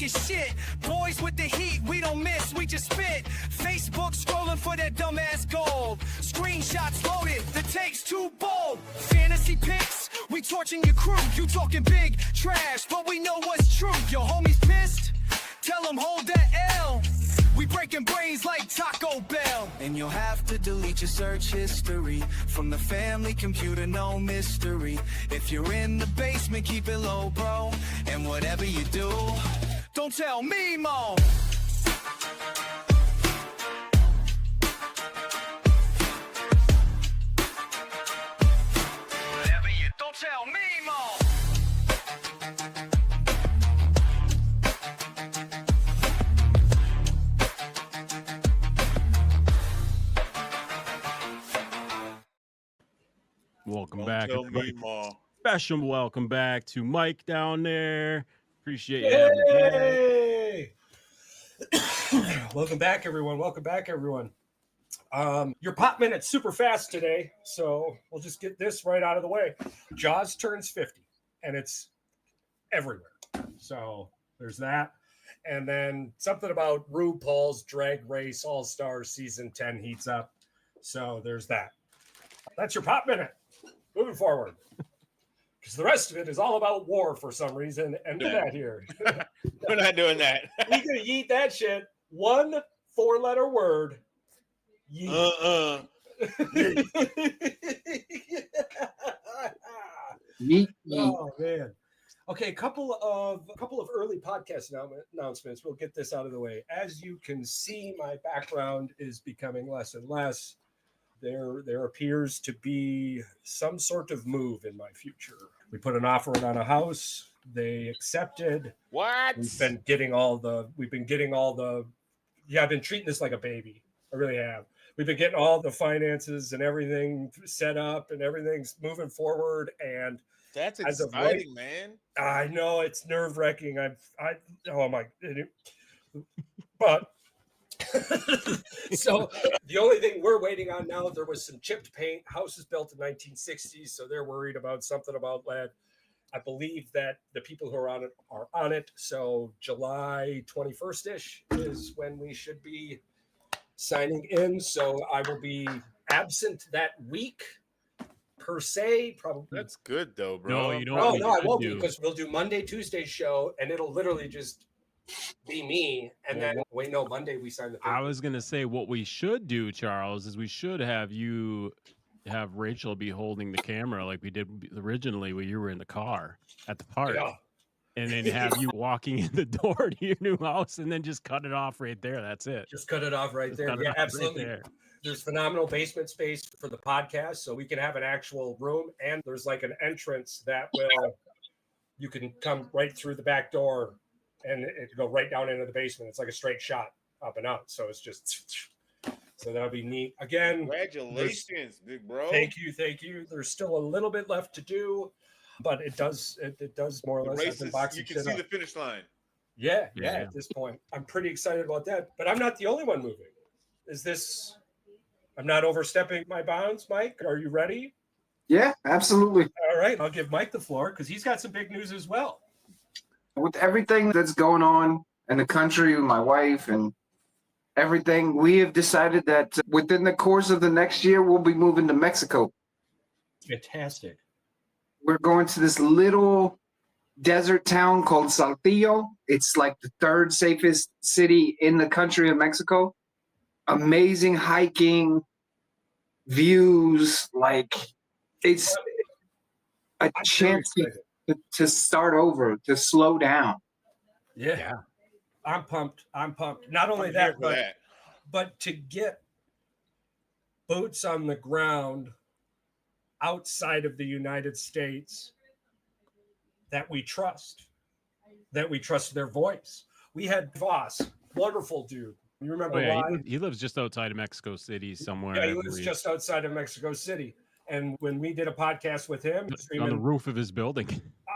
your shit. Boys with the heat, we don't miss, we just spit. Facebook scrolling for that dumbass gold. Screenshots loaded, the take's too bold. Fantasy pics, we torching your crew. You talking big trash, but we know what's true. Your homies pissed? Tell them hold that L. We breaking brains like Taco Bell. And you'll have to delete your search history from the family computer, no mystery. If you're in the basement, keep it low, bro. And whatever you do, don't tell me, Mo. Whatever you don't tell me, Mo. Welcome Don't back. tell me, Ma. Special welcome back to Mike down there. Appreciate you having me. Hey! Welcome back, everyone. Welcome back, everyone. Your pop minute's super fast today, so we'll just get this right out of the way. Jaws turns 50, and it's everywhere. So there's that. And then something about RuPaul's Drag Race All-Stars Season 10 heats up. So there's that. That's your pop minute. Moving forward. Because the rest of it is all about war for some reason. And do that here. We're not doing that. We're going to yeet that shit. 1 4-letter word. Yeet. Yeet. Oh, man. Okay, a couple of early podcast announcements. We'll get this out of the way. As you can see, my background is becoming less and less. There appears to be some sort of move in my future. We put an offer on a house. They accepted. What? We've been getting all the. Yeah, I've been treating this like a baby. I really have. We've been getting all the finances and everything set up, and everything's moving forward. And That's as of exciting, late, man. I know it's nerve-wracking. Oh my. But. So the only thing we're waiting on now, there was some chipped paint. House is built in 1960s, so they're worried about something about lead. I believe that the people who are on it. So July 21st-ish is when we should be signing in. So I will be absent that week per se. Probably. That's good though, bro. No, you know what? No, I won't be, because we'll do Monday, Tuesday show, and it'll literally just be me. And then wait, no, Monday we sign the paper. I was gonna say what we should do, Charles, is we should have Rachel be holding the camera like we did originally when you were in the car at the park. Yeah. And then have you walking in the door to your new house and then just cut it off right there. That's it. Just cut it off right Just there. cut it Yeah, off right absolutely. there. There's phenomenal basement space for the podcast, so we can have an actual room, and there's like an entrance that you can come right through the back door and it go right down into the basement. It's like a straight shot up and out. So it's just, so that'll be neat. Again, Congratulations, big bro. Thank you. There's still a little bit left to do, but it does more or The less. races, you can see the finish line. Yeah. At this point, I'm pretty excited about that. But I'm not the only one moving. I'm not overstepping my bounds, Mike. Are you ready? Yeah, absolutely. All right, I'll give Mike the floor because he's got some big news as well. With everything that's going on in the country with my wife and everything, we have decided that within the course of the next year, we'll be moving to Mexico. Fantastic. We're going to this little desert town called Saltillo. It's like the 3rd safest city in the country of Mexico. Amazing hiking, views, like it's a chance to start over, to slow down. Yeah. I'm pumped. Not only that, but to get boots on the ground outside of the United States that we trust their voice. We had Voss, wonderful dude. You remember why? He lives just outside of Mexico City somewhere. Yeah, he lives just outside of Mexico City. And when we did a podcast with him, on the roof of his building.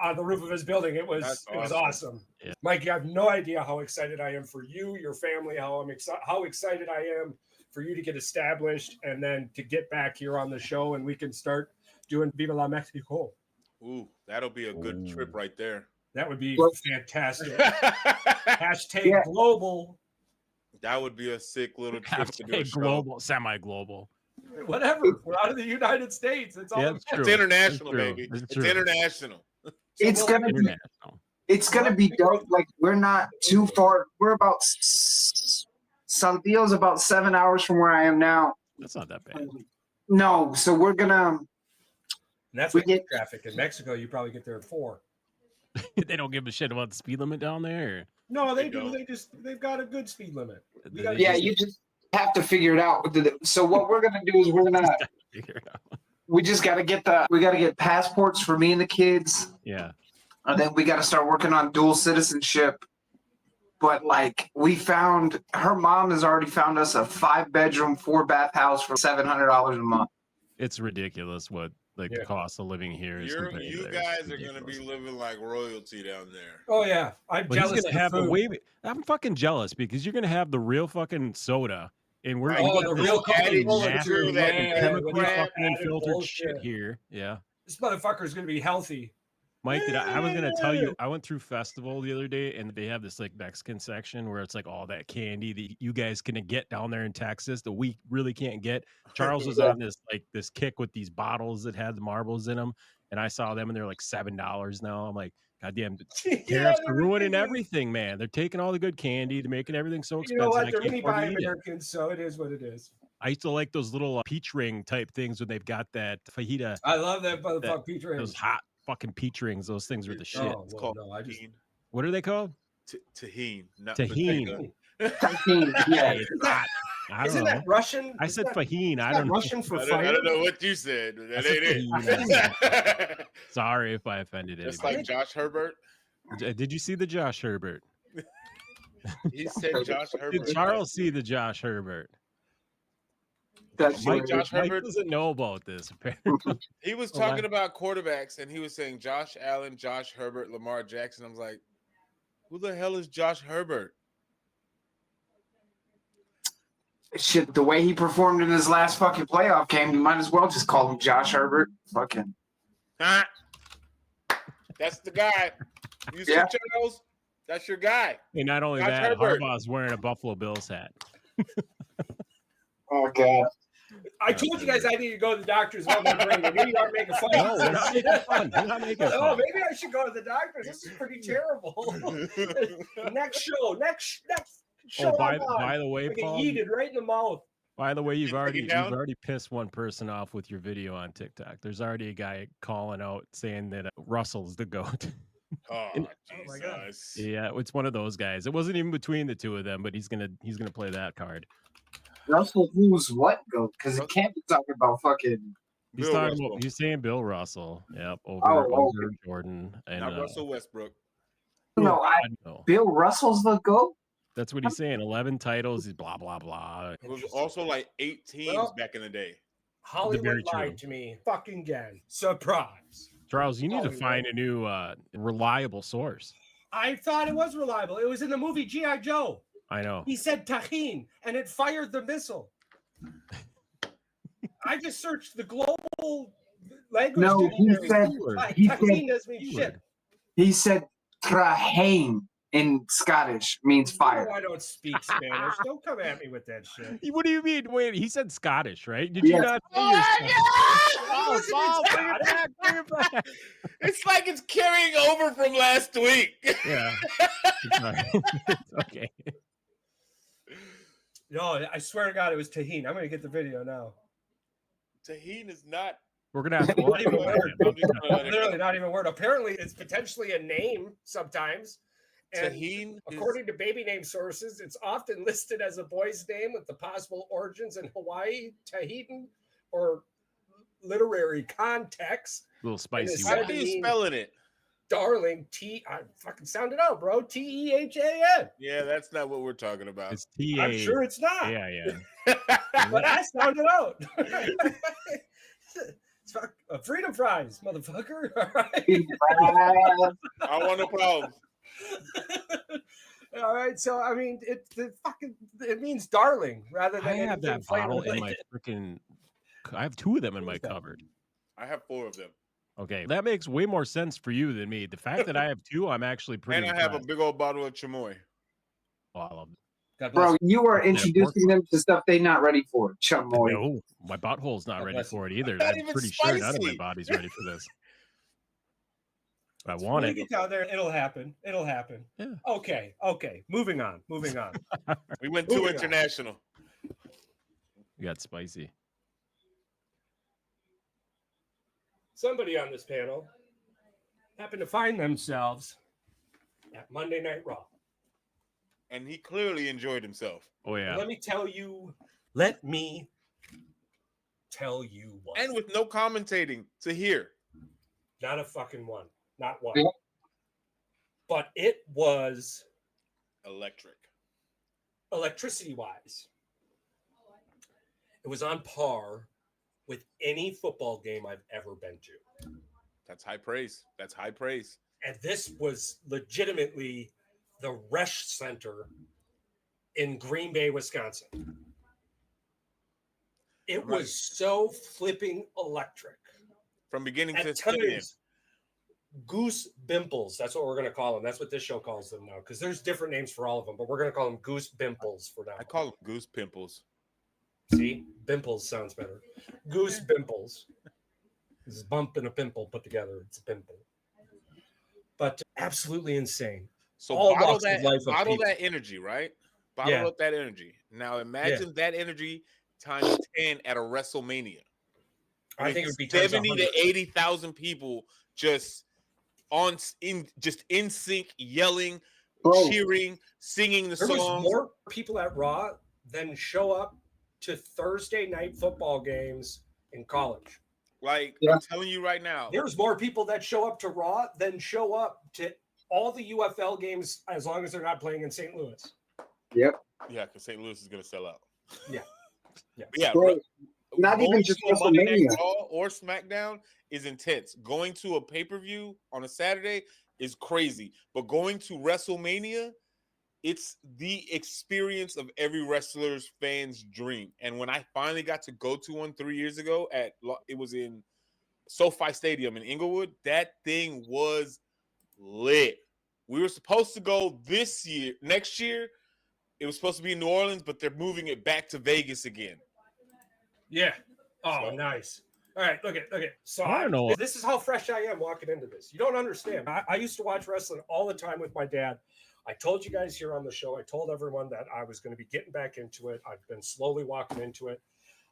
On the roof of his building, it was awesome. Yeah. Mike, you have no idea how excited I am for you, your family, how excited I am for you to get established and then to get back here on the show and we can start doing Viva la Mexico. Ooh, that'll be a good trip right there. That would be Well- fantastic. that Hashtag Yeah. global. would be a sick little trip Have to do a a show. global, semi-global. Whatever. We're out of the United States. It's all Yeah, that it's matters. true. It's international, It's true. baby. It's It's true. international. So It's we'll- gonna be International. It's gonna be dope. Like we're not too far. We're about Saltillo's about 7 hours from where I am now. That's not that bad. No, so we're gonna. And that's We with get- traffic. In Mexico, you probably get there at 4. They don't give a shit about the speed limit down there. No, they They do. don't. They've got a good speed limit. Or We gotta Yeah, just- you just have to figure it out. So what we're gonna do is we're gonna. figure it out. We just gotta get passports for me and the kids, Yeah. and then we gotta start working on dual citizenship. But like her mom has already found us a 5-bedroom, 4-bath house for $700 a month. It's ridiculous what like Yeah. the cost of living here is. compared to You there. guys It's are gonna be ridiculous. living like royalty down there. Oh yeah, I'm But jealous. he's gonna of have the the food. I'm fucking jealous because you're gonna have the real fucking soda, and we're Right. we Oh, got the this real added Coca-Cola sugar, too. that Yeah, chemically with that fucking added infiltrated bullshit. shit here. Yeah. This motherfucker is gonna be healthy. Mike, I was gonna tell you, I went through festival the other day, and they have this like Mexican section where it's like all that candy that you guys can get down there in Texas that we really can't get. Charles was on this kick with these bottles that had the marbles in them, and I saw them and they're like $7 now. I'm like, goddamn, tariffs they're are ruining ridiculous. everything, man. They're taking all the good candy, they're making everything so You expensive. know what? I They're can't mini afford buy to eat it. Americans, so it is what it is. I used to like those little peach ring type things when they've got that fajita, I love that motherfucker peach those rings. hot fucking peach rings. Those things were the shit. Oh, It's well, called no, I just tahine. What are they called? Tahine, not Tahine. fajita. Yeah. It's hot. I don't isn't know. that Russian? I said fajin. I Is that don't know. Russian for I fire? don't know what you said. But that said ain't it. Sorry if I offended Just anybody. like Josh Herbert. Did you see the Josh Herbert? He said Josh Herbert. Did Charles see the Josh Herbert? That's Mike right. Josh Mike Herbert? doesn't know about this. Apparently. He was Oh, talking wow. about quarterbacks, and he was saying Josh Allen, Josh Herbert, Lamar Jackson. I was like, who the hell is Josh Herbert? Shit, the way he performed in his last fucking playoff game, you might as well just call him Josh Herbert. Fucking Huh? That's the guy. You see Yeah. Charles? That's your guy. And not only Josh that, Herbert. Harbaugh's wearing a Buffalo Bills hat. oh god. I told you guys I need to go to the doctor's about my brain. And here you are making fun. No, we're not making fun. We're not making Oh, fun. maybe I should go to the doctor's. This is pretty terrible. Next show. Oh, by I'm on. the way, I get Paul. yeeted right in the mouth. By the way, you've Take it down? already pissed one person off with your video on TikTok. There's already a guy calling out saying that Russell's the GOAT. Oh, my God. Jesus. Yeah, it's one of those guys. It wasn't even between the two of them, but he's gonna play that card. Russell who's what go? Because it can't be talking about fucking He's Bill talking Russell. about, he's saying Bill Russell. Yep, over Oh, Jordan and Not Russell Westbrook. no, I know. Bill Russell's the GOAT? That's what he's saying. 11 titles. He's blah blah blah. It was also like 8 teams Well- back in the day. Hollywood Very true. lied to me. Fucking again. Surprise. Charles, you need to Hollywood. find a new reliable source. I thought it was reliable. It was in the movie G.I. Joe. I know. He said tahine and it fired the missile. I just searched the global language. No, he dictionary. said he said Tahine doesn't mean shit. Keyword. he said Trahane in Scottish means fire. Oh, I don't speak Spanish. Don't come at me with that shit. What do you mean? Wait, he said Scottish, right? Did you Yes. not say you're Scottish? I wasn't Paul, bring it Scottish. back, bring it back. It's like it's carrying over from last week. Yeah. Sorry. It's okay. No, I swear to God, it was tahine. I'm going to get the video now. Tahine is not. We're gonna have to Not even a word. I'm just gonna let it Literally go. not even a word. Apparently, it's potentially a name sometimes. And Tahine is, according to baby name sources, it's often listed as a boy's name with the possible origins in Hawaii, Tahitian, or literary context. a little spicy. how How are one. you spelling it? Darling, I fucking sound it out, bro. Tehan. Yeah, that's not what we're talking about. It's T-A. I'm sure it's not, Yeah, yeah. but I sound it out. It's freedom fries, motherfucker. All right. I want no problem. All right, so I mean, it means darling rather than I have anything that bottle in my flavor-related. freaking. I have 2 of them in my Who's that? cupboard. I have 4 of them. Okay, that makes way more sense for you than me. The fact that I have 2, I'm actually pretty And I have a impressed. big old bottle of chamoy. Oh, I love it. God bless Bro, you are That pork introducing them to stuff they're not ready for. Chamoy. No, my butthole's not God ready bless you. for it either. Not I'm even pretty sure none of my spicy. body's ready for this. I When want we it. get down there, it'll happen. It'll happen. Yeah. Okay. Moving on. We went too Moving on. international. We got spicy. Somebody on this panel happened to find themselves at Monday Night Raw. And he clearly enjoyed himself. Oh yeah. Let me tell you one. And with no commentating to hear. Not a fucking one. Not one. Yeah. But it was Electric. electricity wise. It was on par with any football game I've ever been to. That's high praise. That's high praise. And this was legitimately the Resch Center in Green Bay, Wisconsin. It was so flipping electric. From beginning At to end. times, goose bimples. That's what we're going to call them. That's what this show calls them now, because there's different names for all of them, but we're going to call them goose bimples for now. I call them goose pimples. See, bimples sounds better. Goose bimples. This is bump and a pimple put together. It's a pimple. But absolutely insane. So All bottle walks of life of bottle people. that energy, right? Bottle Yeah. up that energy. Now imagine that energy times 10 at a WrestleMania. I think it would be times 70 to 100. 80,000 people just in sync, yelling, Bro. cheering, singing the There was songs. more people at Raw than show up to Thursday night football games in college. Like Yeah. I'm telling you right now. There's more people that show up to Raw than show up to all the UFL games as long as they're not playing in St. Louis. Yep. Yeah, because St. Louis is gonna sell out. Yeah. But yeah. Bro, not going even just to a Monday Night WrestleMania. Raw or SmackDown is intense. Going to a pay-per-view on a Saturday is crazy. But going to WrestleMania, it's the experience of every wrestler's fan's dream. And when I finally got to go to one 3 years ago it was in SoFi Stadium in Inglewood, that thing was lit. We were supposed to go next year. It was supposed to be in New Orleans, but they're moving it back to Vegas again. Yeah. Oh, So- nice. All right, look at. So I don't know. This is how fresh I am walking into this. You don't understand. I used to watch wrestling all the time with my dad. I told you guys here on the show, I told everyone that I was going to be getting back into it. I've been slowly walking into it.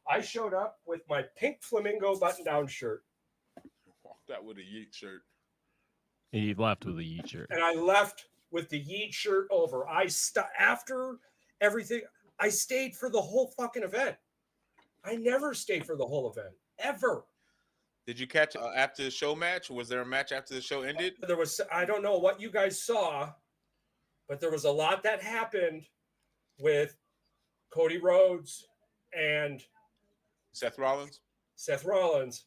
I showed up with my pink flamingo button-down shirt, Walked out with a Yeet shirt. He left with a Yeet shirt. and I left with the Yeet shirt over. After everything, I stayed for the whole fucking event. I never stayed for the whole event, ever. Did you catch after the show match? Was there a match after the show ended? There was, I don't know what you guys saw, but there was a lot that happened with Cody Rhodes and Seth Rollins? Seth Rollins.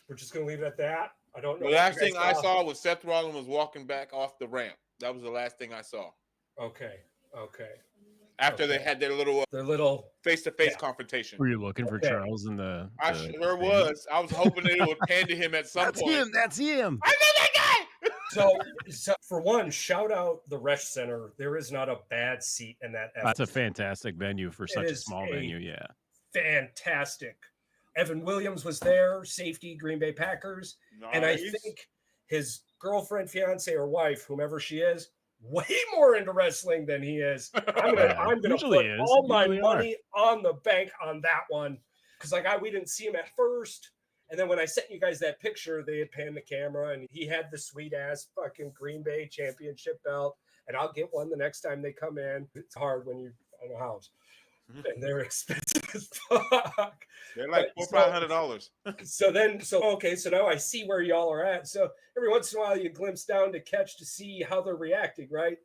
We're just going to leave it at that. I don't know. The what last you guys thing I saw was Seth Rollins was walking back off the ramp. That was the last thing I saw. Okay. After they Okay. had their little Their little. face-to-face Yeah. confrontation. Were you looking for Okay. Charles in the? I sure was. I was hoping that it would pan to him at some That's point. him. That's him. I know that guy! So for one, shout out the Resch Center. There is not a bad seat in that. That's a fantastic venue for such a is small a- venue. Yeah. fantastic. Evan Williams was there, safety, Green Bay Packers. And I Nice. think his girlfriend, fiance, or wife, whomever she is, way more into wrestling than he is. I'm Yeah, gonna usually put is. all my Usually are. money on the bank on that one. Because we didn't see him at first. And then when I sent you guys that picture, they had panned the camera and he had the sweet ass fucking Green Bay championship belt. And I'll get one the next time they come in. It's hard when you own a house. And they're expensive as fuck. They're like But $400-$500. So now I see where y'all are at. So every once in a while you glimpse down to see how they're reacting, right?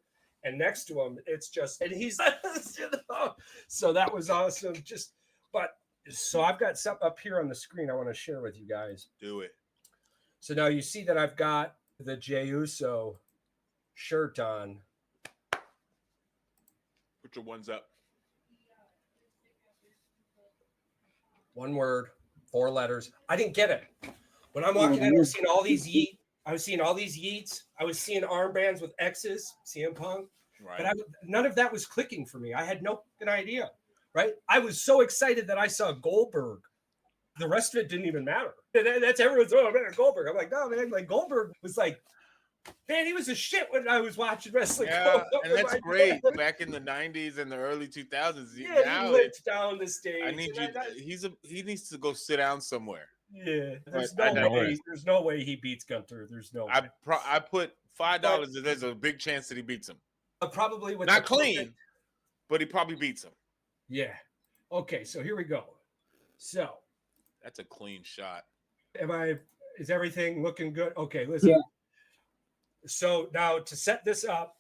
And next to him, it's just, and he's, so that was awesome. So I've got something up here on the screen I want to share with you guys. Do it. So now you see that I've got the Jey Uso shirt on. Put your ones up. One word, 4 letters. I didn't get it. When I'm walking in, I was seeing all these yeet. I was seeing all these yeets. I was seeing armbands with X's, CM Punk. Right. But none of that was clicking for me. I had no fucking idea, right? I was so excited that I saw Goldberg. The rest of it didn't even matter. That's everyone's, oh, man, Goldberg. I'm like, no, man, like Goldberg was like, man, he was a shit when I was watching wrestling. Yeah, and that's great. Back in the 90s and the early 2000s. Yeah, now he limped down the stage. I need you. He needs to go sit down somewhere. Yeah, there's But there's no way he beats Gunther. There's no way. I put $5 that there's a big chance that he beats him. Probably with Not clean, but he probably beats him. Yeah. Okay, so here we go. So that's a clean shot. Is everything looking good? Okay, listen. Yeah. So now to set this up,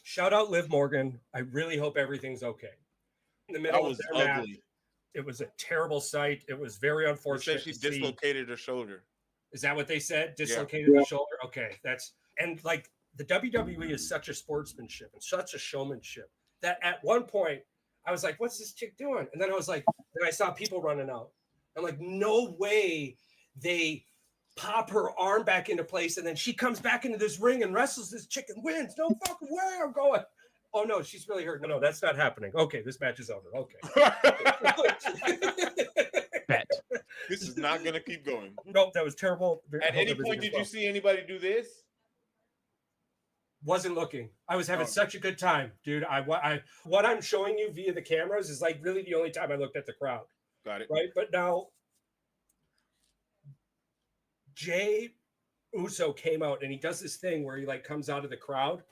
shout out Liv Morgan. I really hope everything's okay. In the middle of their match, it was a terrible sight. It was very unfortunate. She dislocated her shoulder. Is that what they said? Dislocated the shoulder? Okay, and like the WWE is such a sportsmanship and such a showmanship that at one point I was like, what's this chick doing? And then I saw people running out. I'm like, no way they pop her arm back into place and then she comes back into this ring and wrestles this chick and wins. No fucking way I'm going. Oh no, she's really hurt. No, that's not happening. Okay, this match is over. Okay. Bet. This is not gonna keep going. Nope, that was terrible. At any point, did you see anybody do this? Wasn't looking. I was having such a good time, dude. What I'm showing you via the cameras is like really the only time I looked at the crowd. Got it. Right, but now Jay Uso came out and he does this thing where he like comes out of the crowd.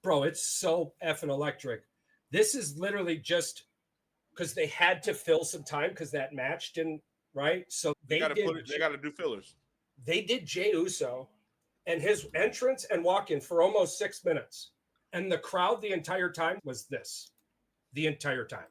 Bro, it's so effing electric. This is literally just because they had to fill some time because that match didn't, right? So they got to do fillers. They did Jay Uso and his entrance and walk-in for almost 6 minutes. And the crowd the entire time was this. The entire time.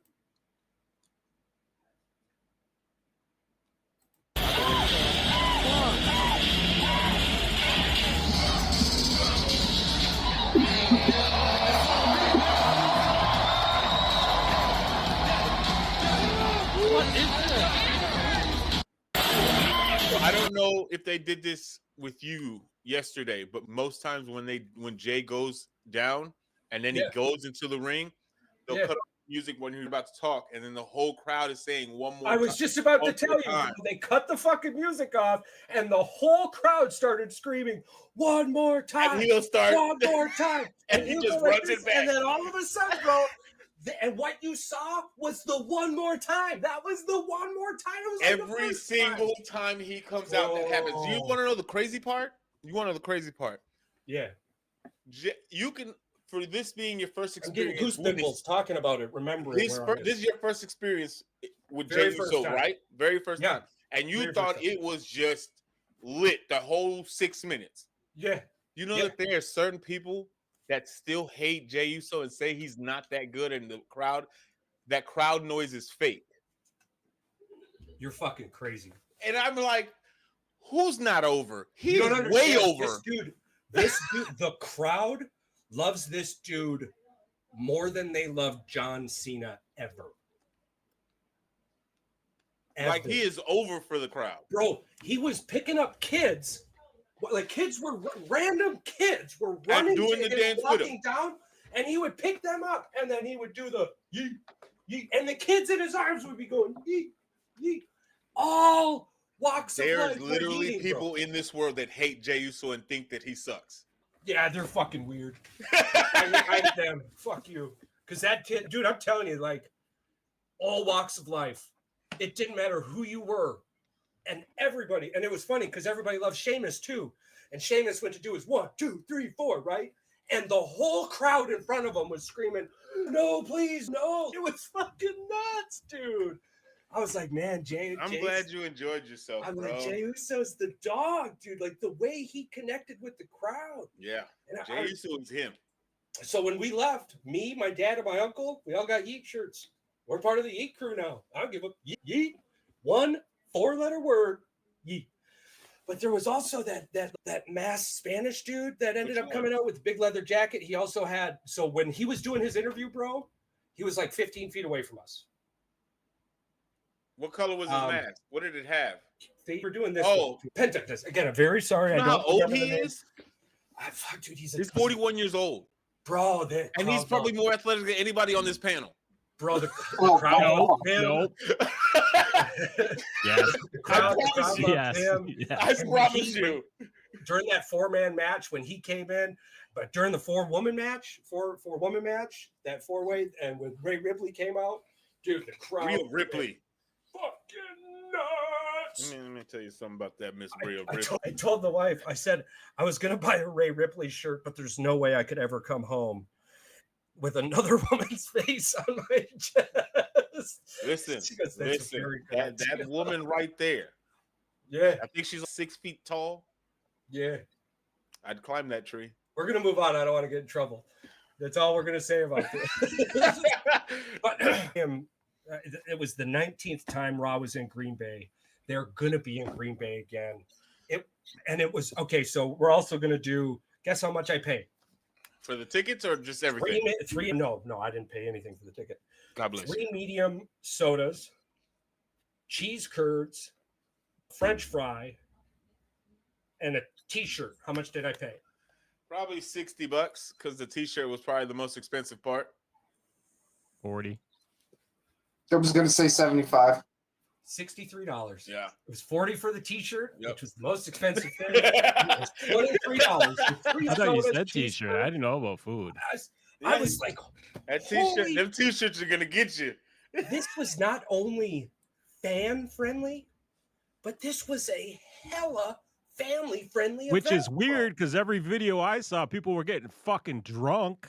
I don't know if they did this with you yesterday, but most times when Jay goes down and then he goes into the ring, they'll cut off music when you're about to talk, and then the whole crowd is saying one more. I was just about to tell you, they cut the fucking music off, and the whole crowd started screaming, "One more time!" And he'll start one more time, and he just runs it back. And then all of a sudden, bro. And what you saw was the one more time. That was the one more time. It was like every single time he comes out, that happens. Do you want to know the crazy part? You want to know the crazy part? Yeah. You can, for this being your first experience. I'm getting goosebumps talking about it. Remember it. This is your first experience with Jay Uso, right? Very first time. And you thought it was just lit the whole 6 minutes. Yeah. You know that there are certain people that still hate Jay Uso and say he's not that good, and that crowd noise is fake. You're fucking crazy. And I'm like, who's not over? He's way over. This dude, the crowd loves this dude more than they love John Cena ever. Like he is over for the crowd. Bro, he was picking up kids. Like random kids were running, doing the dance walking down, and he would pick them up, and then he would do the yeet, yeet, and the kids in his arms would be going yeet, yeet. All walks of life. There's literally people in this world that hate Jay Uso and think that he sucks. Yeah, they're fucking weird. I hate them. Fuck you. Because that kid, dude, I'm telling you, like, all walks of life. It didn't matter who you were. And everybody, and it was funny because everybody loved Sheamus too. And Sheamus went to do his 1, 2, 3, 4, right? And the whole crowd in front of him was screaming, "No, please, no!" It was fucking nuts, dude. I was like, man, I'm glad you enjoyed yourself. I'm bro. like, Jay Uso's the dog, dude. Like the way he connected with the crowd. Yeah, Jay Uso is him. So when we left, me, my dad, and my uncle, we all got Yeet shirts. We're part of the Yeet crew now. I don't give a Yeet. 1 4-letter word, Yeet. But there was also that masked Spanish dude that ended up coming out with a big leather jacket. He also had, so when he was doing his interview, bro, he was like 15 feet away from us. What color was his mask? What did it have? They were doing this. Oh. Penta. Again, I'm very sorry. You know I don't how old remember he the name. is? Fuck, dude, he's 41 years old. Bro, And he's probably more athletic than anybody on this panel. Bro, the Oh, crowd loved him. Nope. Yes. The crowd loved Yes. him. Yes. I promise you. During that 4-man match when he came in, but during the 4-woman match, that 4-way, and when Ray Ripley came out, dude, the crowd. Rhea Ripley. Fucking nuts. Let me tell you something about that Miss Rhea Ripley. I told the wife, I said, I was going to buy a Ray Ripley shirt, but there's no way I could ever come home with another woman's face on my chest. Listen, goes, that woman right there. Yeah. I think she's 6 feet tall. Yeah. I'd climb that tree. We're going to move on. I don't want to get in trouble. That's all we're going to say about this. But it was the 19th time Raw was in Green Bay. They're going to be in Green Bay again. It was, okay, so we're also going to do, guess how much I paid? For the tickets or just everything? No, I didn't pay anything for the ticket. God bless 3 you. medium sodas, cheese curds, French fry, and a t-shirt. How much did I pay? Probably $60 because the t-shirt was probably the most expensive part. 40. I was going to say 75. $63. Yeah. It was 40 for the t-shirt, Yep. which was the most expensive thing. It was $23. I thought you said t-shirt. I didn't know about food. I was like, that t-shirt, them t-shirts are gonna get you. this was not only fan friendly, but this was a hella family friendly Which event. is weird because every video I saw, people were getting fucking drunk,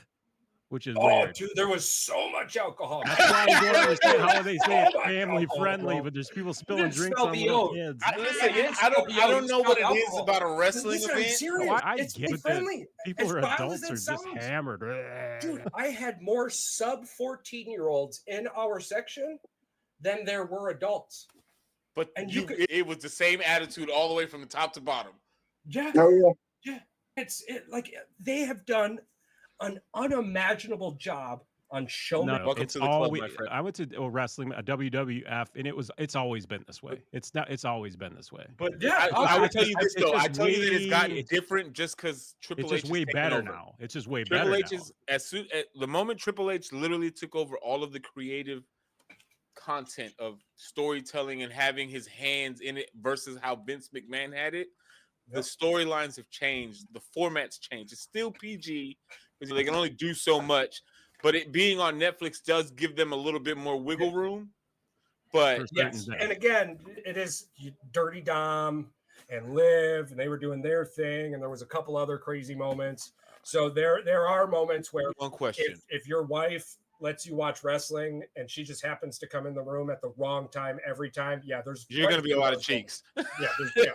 which is Oh, weird. dude, there was so much alcohol. That's why I don't understand how they say it's Oh my family God, friendly, bro. but there's people You spilling didn't drinks smell on the little oat. kids. I don't know what it is about a wrestling Listen, I'm event. serious. No, I It's get that friendly. People As who are wild adults as are that just sounds. hammered. Dude, I had more sub 14-year-olds in our section than there were adults. But And it was the same attitude all the way from the top to bottom. Yeah. Oh, yeah. It's like they have done an unimaginable job on showman. No, Welcome it's to the club, always. my friend. I went to wrestling, a WWF, and it's always been this way. It's always been this way. But Yeah, I would it's tell you just- this it's though. I just tell you that it's gotten way- different just because Triple It's H just way has taken better over. now. It's just way Triple better H now. is at the moment Triple H literally took over all of the creative content of storytelling and having his hands in it versus how Vince McMahon had it. The storylines have changed. The formats changed. It's still PG because they can only do so much. But it being on Netflix does give them a little bit more wiggle room. But For Yes, certain and things. again, it is Dirty Dom and Liv, and they were doing their thing, and there was a couple other crazy moments. So there are moments where one question. if your wife lets you watch wrestling and she just happens to come in the room at the wrong time every time, there's You're going to be a lot of cheeks. Yeah.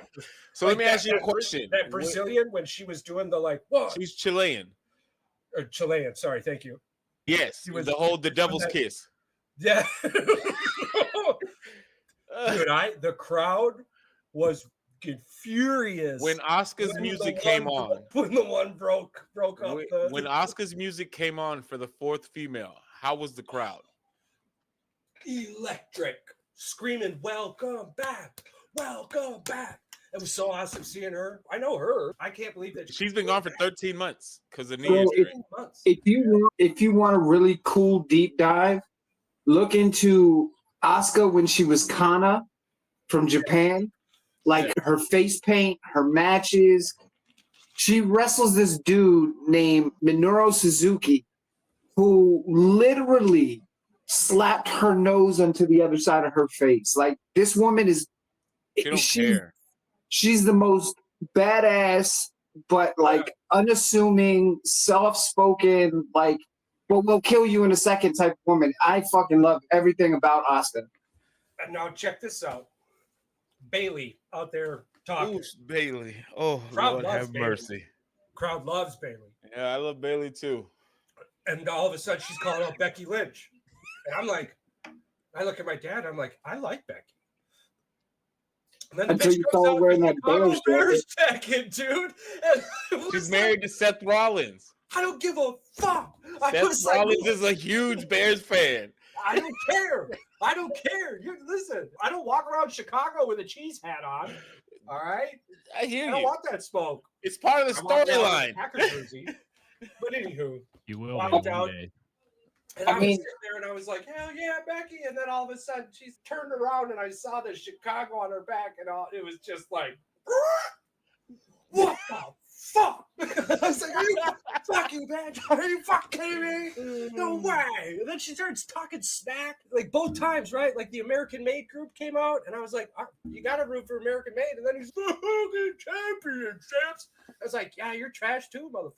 So let me ask you a question. That Brazilian, when she was doing the like, what? She's Chilean. Or Chilean, sorry, thank you. Yes, She was- the devil's that- kiss. Yeah. Dude, the crowd was furious When Asuka's when music the came one- on, When the one broke up when Asuka's music came on for the fourth female, how was the crowd? electric, screaming, welcome back. It was so awesome seeing her. I know her. I can't believe that She's been gone for 13 months because of knee Well, injury. months. If you want a really cool deep dive, look into Asuka when she was Kana from Japan. Like her face paint, her matches. She wrestles this dude named Minoru Suzuki, who literally slapped her nose onto the other side of her face. Like this woman is, She don't care. she's the most badass, but like unassuming, soft-spoken, like, but we'll kill you in a second type of woman. I fucking love everything about Asuka. And now check this out. Bailey out there talking. Ooh, Bailey. Oh, Crowd Lord loves have Bailey. mercy. Crowd loves Bailey. Yeah, I love Bailey too. And all of a sudden she's calling out Becky Lynch. And I'm like, I look at my dad, I'm like, I like Becky. And then the Until bitch you comes saw her out wearing with that the Chicago Bears Bears jacket, dude. And it was She's like, married to Seth Rollins. I don't give a fuck. I Seth was like, Rollins is a huge Bears fan. I don't care. I don't care. You listen. I don't walk around Chicago with a cheese hat on. All right. I hear I don't you. want that smoke. It's part of the I walk around with a storyline. Packer jersey. But anywho, You will Walked be one out. day. and I I was mean- sitting there and I was like, hell yeah, Becky. And then all of a sudden she's turned around and I saw the Chicago on her back and all. It was just like, what the fuck? I was like, are you fucking bad? Are you fucking kidding me? No way. And then she starts talking smack, like both times, right? Like the American Made group came out, and I was like, you got to root for American Made. And then he's fucking championships. I was like, yeah, you're trash too, motherfucker.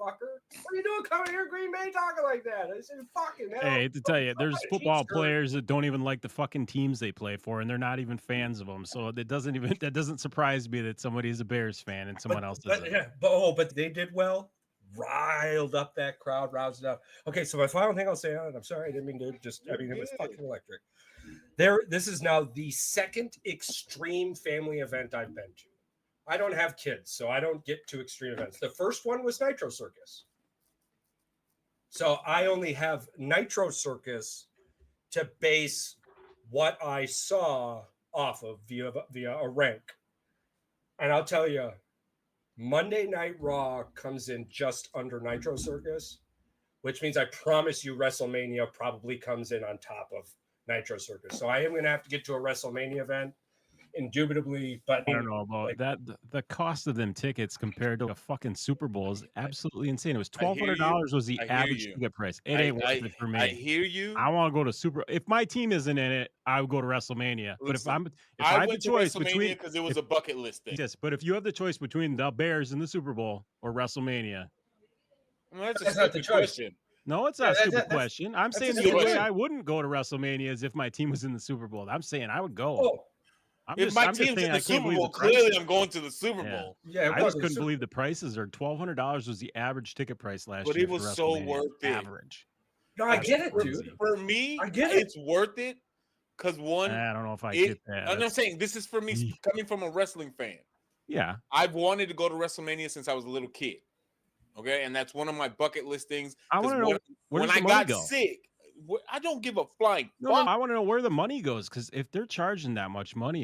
What are you doing coming here, Green Bay, talking like that? I said, fucking hell. Hey, I hate to tell you, there's Somebody football cheats her. players that don't even like the fucking teams they play for, and they're not even fans of them. So that doesn't surprise me that somebody's a Bears fan and someone else isn't. Yeah, but they did well. Riled up that crowd, roused it up. Okay, so my final thing I'll say on it, I'm sorry, I didn't mean to it was fucking electric. This is now the second extreme family event I've been to. I don't have kids, so I don't get to extreme events. The first one was Nitro Circus. So I only have Nitro Circus to base what I saw off of via a rank. And I'll tell you, Monday Night Raw comes in just under Nitro Circus, which means I promise you WrestleMania probably comes in on top of Nitro Circus. So I am going to have to get to a WrestleMania event, indubitably. But I don't know about that. The cost of them tickets compared to a fucking Super Bowl is absolutely insane. It was $1,200 was the I hear average you. ticket price. It ain't worth it for me. I hear you. I want to go to Super. If my team isn't in it, I would go to WrestleMania. But if Listen, I I have the went to choice WrestleMania between because it was a bucket list thing. yes, but if you have the choice between the Bears and the Super Bowl or WrestleMania, Well, that's a That's not the stupid choice. question. no, it's Yeah, not a that's- stupid that's- question. I'm that's saying a the stupid only way question. I wouldn't go to WrestleMania is if my team was in the Super Bowl. I'm saying I would go. oh, If my I'm just team's saying in I the can't Super believe Bowl, the prices. clearly I'm going to the Super Yeah. Bowl. yeah, I just couldn't believe the prices are $1,200 was the average ticket price last But year. it was for so WrestleMania. worth it. Average. No, I That's get it, crazy. dude. For me, I get it. it's worth it because one, I don't know if I it, get that. and I'm That's- saying this is for me Eeh. coming from a wrestling fan. yeah. I've wanted to go to WrestleMania since I was a little kid. Okay, and that's one of my bucket list things. I 'cause want to know where when does I the money got go? sick, I don't give a flying No, fuck. I want to know where the money goes because if they're charging that much money,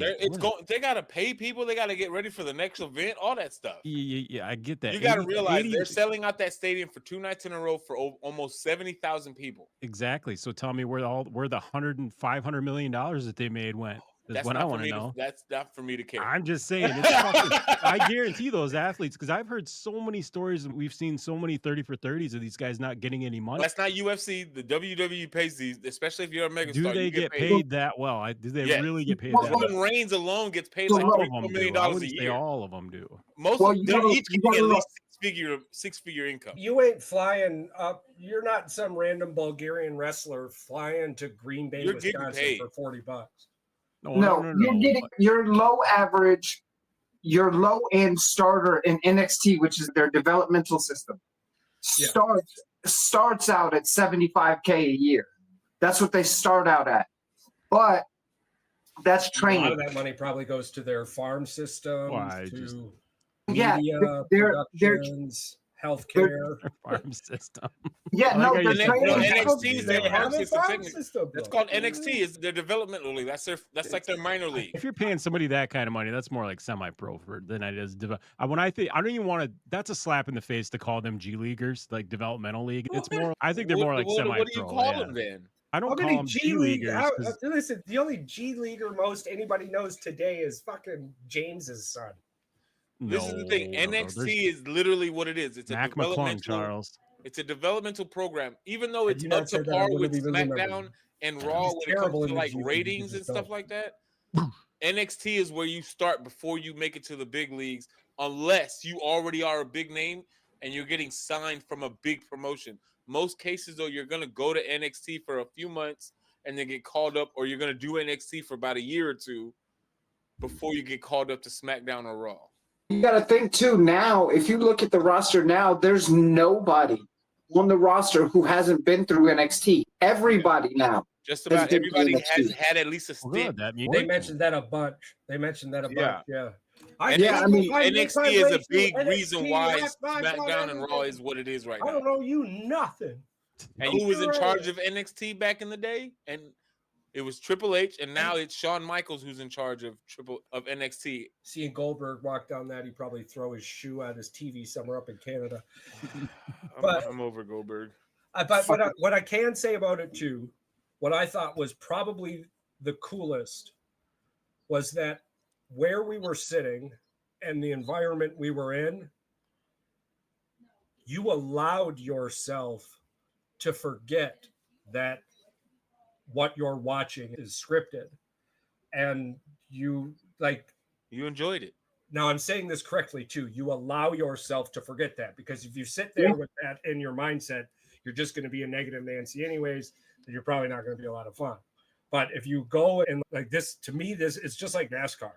They gotta pay people. They gotta get ready for the next event. All that stuff. Yeah, I get that. You got to 80 realize 80 they're selling out that stadium for 2 nights in a row for almost 70,000 people. exactly. So tell me where the $100 and $500 million that they made went. That's That's what I not for want to me. know. That's not for me to care. I'm just saying, it's fucking, I guarantee those athletes because I've heard so many stories. And we've seen so many 30 for 30s of these guys not getting any money. That's not UFC. The WWE pays these, especially if you're a mega Do star. they you get paid that well? Do they Yes. really get paid Well, that well? Roman Reigns alone gets paid So like all All of $3 them million do. I a wouldn't say year. all of them do. Most Well, of you they're gotta- each you getting gotta at look. least six-figure income. You ain't flying up. You're not some random Bulgarian wrestler flying to Green Bay, You're getting Wisconsin paid. for $40. No, you're getting your low average, your low end starter in NXT, which is their developmental system, Yeah. starts out at $75K a year. That's what they start out at. But that's A lot training. of that money probably goes to their farm system, Why, to just- Yeah, media, they're- productions, healthcare. farm system. Yeah, I like no, how they're you said training. farm NXT is They their have farm a system. farm Technically. system. That's though. called NXT. Is their developmental league. That's like their minor league. If you're paying somebody that kind of money, that's more like semi-pro than it is. When I think I don't even want to. That's a slap in the face to call them G leaguers, like developmental league. It's more. I think they're more like semi-pro. What do you call yeah. them then? I don't How call many them G G League? leaguers. Listen, the only G leaguer most anybody knows today is fucking James's son. This is the thing. NXT is literally what it is. It's a Mac McClung, developmental. Charles. It's a developmental program. Even though Had it's you not up to said that, I par wouldn't with have even remembered. SmackDown and Yeah. Raw He's when it comes terrible to in the like G League. ratings He and just stuff don't. like that. NXT is where you start before you make it to the big leagues, unless you already are a big name and you're getting signed from a big promotion. Most cases, though, you're gonna go to NXT for a few months and then get called up, or you're gonna do NXT for about a year or two before you get called up to SmackDown or Raw. You got to think too. Now, if you look at the roster now, there's nobody on the roster who hasn't been through NXT. Everybody now. Just about been through everybody has NXT. had at least a Well, stint. good. That means They mentioned that a bunch. Yeah. Yeah, I mean, NXT is a big NXT, reason why SmackDown, SmackDown and Raw everything. is what it is right I now. don't know you nothing. And who was in charge of NXT back in the day? And It was Triple H, and now it's Shawn Michaels who's in charge of NXT. Seeing Goldberg walk down that, he'd probably throw his shoe at his TV somewhere up in Canada. I'm over Goldberg. But what I can say about it too, what I thought was probably the coolest was that where we were sitting and the environment we were in, you allowed yourself to forget that what you're watching is scripted, and you enjoyed it. Now I'm saying this correctly too. You allow yourself to forget that, because if you sit there with that in your mindset, you're just going to be a negative Nancy anyways, and you're probably not going to be a lot of fun. But if you go and like this, to me, this it's just like NASCAR.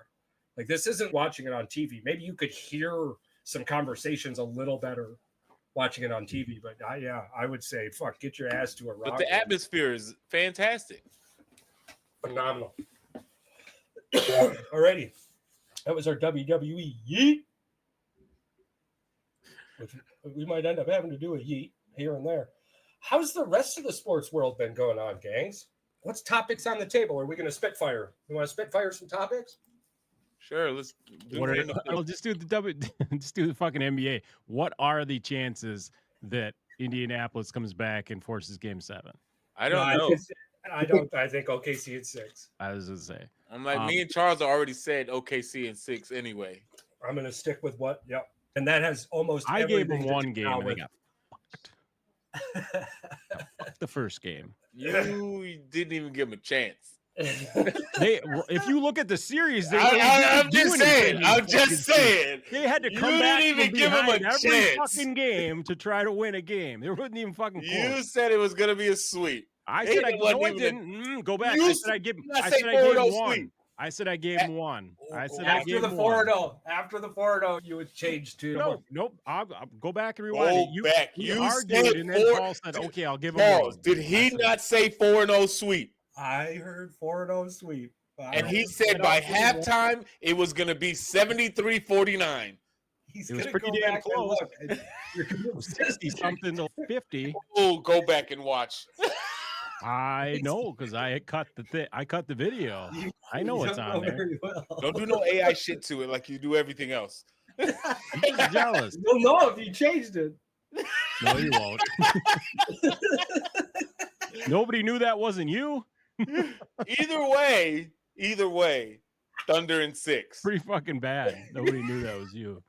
Like, this isn't watching it on TV. Maybe you could hear some conversations a little better watching it on TV, but I would say, fuck, get your ass to a rock. But the atmosphere is fantastic. Phenomenal. Alrighty. That was our WWE yeet. We might end up having to do a yeet here and there. How's the rest of the sports world been going on, gangs? What's topics on the table? Are we going to spitfire? You want to spitfire some topics? Sure, let's do I'll just do just do the fucking NBA. What are the chances that Indianapolis comes back and forces Game 7? I don't know. I think OKC at 6. I was gonna say. I'm like, me and Charles already said OKC in 6 anyway. I'm gonna stick with what? Yep. And that has almost. I gave them one game and they with. got fucked. The first game. You didn't even give them a chance. If you look at the series, I'm just saying. They had to come back from behind every fucking game to try to win a game. They wasn't even fucking close. You said it was gonna be a sweep. I said I didn't. Go back. I said I gave him one. I said I gave him one. I said I gave him one. After the 4-0, you would change to nope. I'll go back and rewind. You argued, and then Paul said, "Okay, I'll give him one." Did he not say 4-0 sweep? I heard 4-0 sweep. And he said by halftime it was going to be 73-49. It was pretty damn close. 60-something to 50. Oh, go back and watch. I know, because I cut the video. I know what's on there. Well. Don't do no AI shit to it like you do everything else. He's jealous. You'll know if you changed it. No, you won't. Nobody knew that wasn't you. Either way, Thunder in 6. Pretty fucking bad. Nobody knew that was you.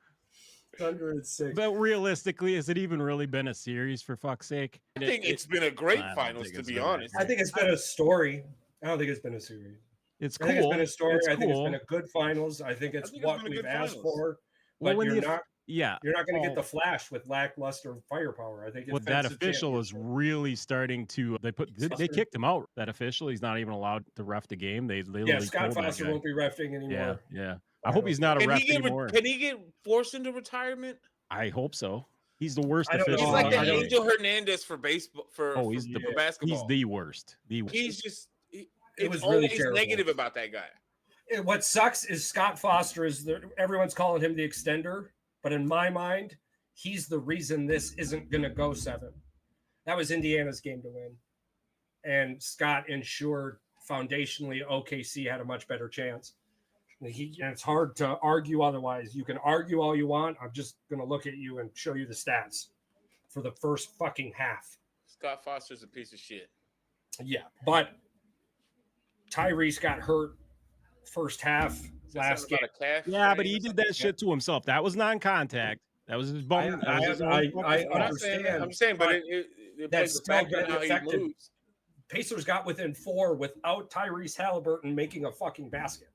Thunder in 6. But realistically, has it even really been a series, for fuck's sake? I think it's been a great finals, to be honest. I think it's been a story. I don't think it's been a series. It's cool. I think it's been a story. It's I think cool. it's been a good finals. I think it's what we've asked for. But Well, you're not going to get Oh. the Flash with lackluster firepower. I think What that official is really starting to they kicked him out. That official, he's not even allowed to ref the game. They Scott Foster won't be refing anymore. Yeah. I hope he's not a ref anymore. Can he get forced into retirement? I hope so. He's the worst I don't know. official. He's like the I don't- Angel Hernandez for baseball. For basketball. He's the worst. He's just. It was always really terrible. negative about that guy. What sucks is Scott Foster everyone's calling him the extender, but in my mind, he's the reason this isn't going to go 7. That was Indiana's game to win, and Scott ensured foundationally OKC had a much better chance. And it's hard to argue otherwise. You can argue all you want. I'm just going to look at you and show you the stats for the first fucking half. Scott Foster's a piece of shit. Yeah, but Tyrese got hurt first half last game. Yeah, but he did that shit to himself. That was non-contact. That was his bone. I understand. I'm saying, but it that's plays a factor still in how he affected. moves. Pacers got within 4 without Tyrese Halliburton making a fucking basket.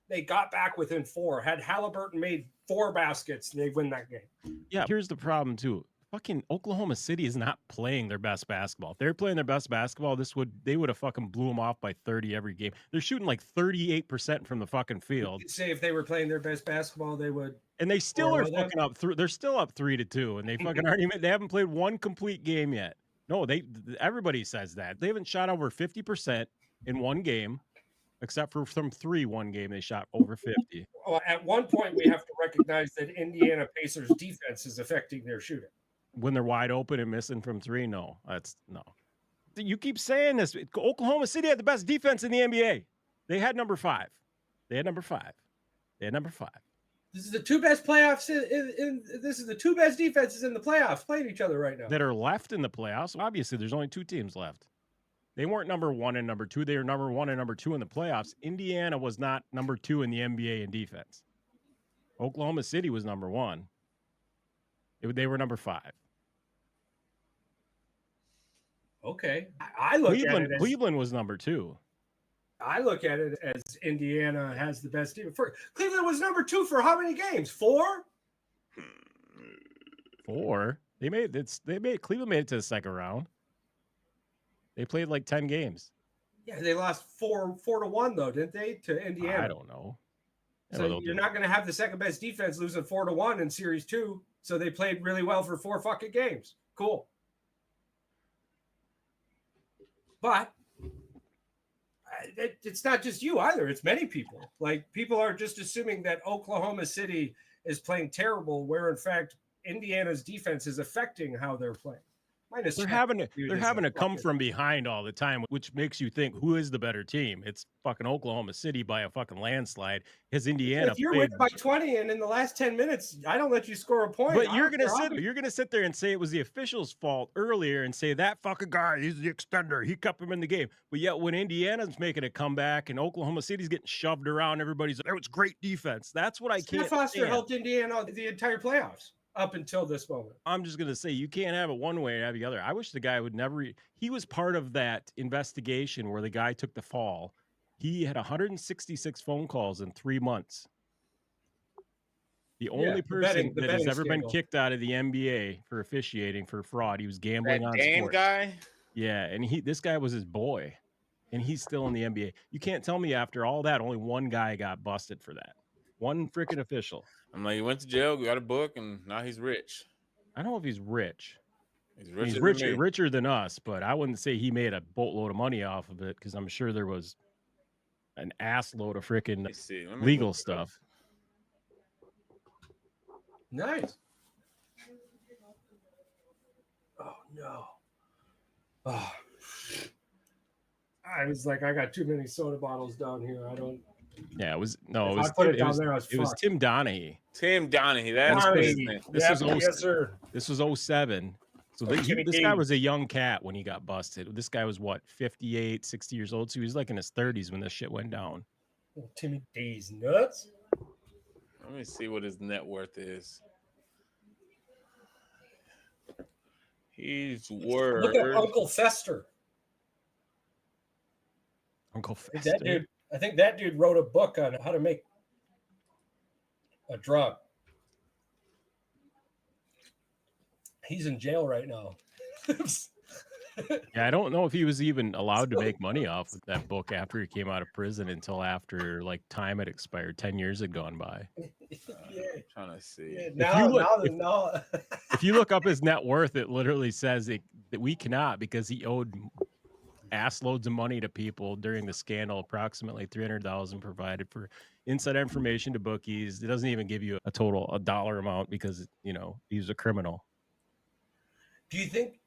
They got back within 4. Had Halliburton made 4 baskets, they win that game. Yeah, here's the problem too. Fucking Oklahoma City is not playing their best basketball. If they're playing their best basketball, they would have fucking blew them off by 30 every game. They're shooting like 38% from the fucking field. You could say if they were playing their best basketball, they would. And they still are fucking up. They're still up 3-2, and they fucking aren't even. They haven't played one complete game yet. No, everybody says that they haven't shot over 50% in one game, except for from 3 one game they shot over 50. Well, at one point, we have to recognize that Indiana Pacers defense is affecting their shooting. When they're wide open and missing from 3, no, that's no. You keep saying this. Oklahoma City had the best defense in the NBA. They had number 5. They had number 5. They had number 5. This is the two best playoffs this is the two best defenses in the playoffs playing each other right now. That are left in the playoffs. Obviously, there's only 2 teams left. They weren't number 1 and number 2. They were number 1 and number 2 in the playoffs. Indiana was not number 2 in the NBA in defense. Oklahoma City was number 1. They were number 5. Okay. I look at it as, Cleveland was number 2. I look at it as Indiana has the best team. Cleveland was number 2 for how many games? 4? 4. Cleveland made it to the second round. They played like 10 games. Yeah, they lost 4-1 though, didn't they, to Indiana? I don't know. So you're not going to have the second best defense losing 4-1 in Series 2. So they played really well for 4 fucking games. Cool. But it's not just you either. It's many people. Like, people are just assuming that Oklahoma City is playing terrible, where in fact Indiana's defense is affecting how they're playing. They're having to come from behind all the time, which makes you think, who is the better team? It's fucking Oklahoma City by a fucking landslide. Has Indiana? If you're winning by 20 and in the last 10 minutes, I don't let you score a point. But you're gonna sit there and say it was the official's fault earlier and say that fucking guy, he's the extender, he kept him in the game. But yet when Indiana's making a comeback and Oklahoma City's getting shoved around, everybody's like, "Oh, it's great defense." That's what I can't. Foster helped Indiana the entire playoffs up until this moment. I'm just going to say, you can't have it one way and have the other. I wish the guy would never. He was part of that investigation where the guy took the fall. He had 166 phone calls in 3 months. The only person that has ever been kicked out of the NBA for officiating for fraud. He was gambling on sports. Guy? Yeah, and this guy was his boy, and he's still in the NBA. You can't tell me after all that only one guy got busted for that. One freaking official. I'm like, he went to jail, got a book, and now he's rich. I don't know if he's rich. He's richer than us, but I wouldn't say he made a boatload of money off of it, because I'm sure there was an ass load of freaking legal stuff. Nice. Oh no. Oh. I was like, I got too many soda bottles down here. I don't. Yeah, it was Tim Donahue. Tim Donahue. That's his name. This was 07. So this guy was a young cat when he got busted. This guy was what, 58, 60 years old. So he was like in his 30s when this shit went down. Oh, Timmy D's nuts. Let me see what his net worth is. He's worth. Look at Uncle Fester. Uncle Fester. That dude. I think that dude wrote a book on how to make a drug. He's in jail right now. Yeah, I don't know if he was even allowed to make money off of that book after he came out of prison until after like time had expired. 10 years had gone by. Yeah. I'm trying to see. Yeah, if you look up his net worth, it literally says that we cannot, because he owed ass loads of money to people during the scandal, approximately $300,000 provided for inside information to bookies. It doesn't even give you a dollar amount because, he was a criminal. Do you think,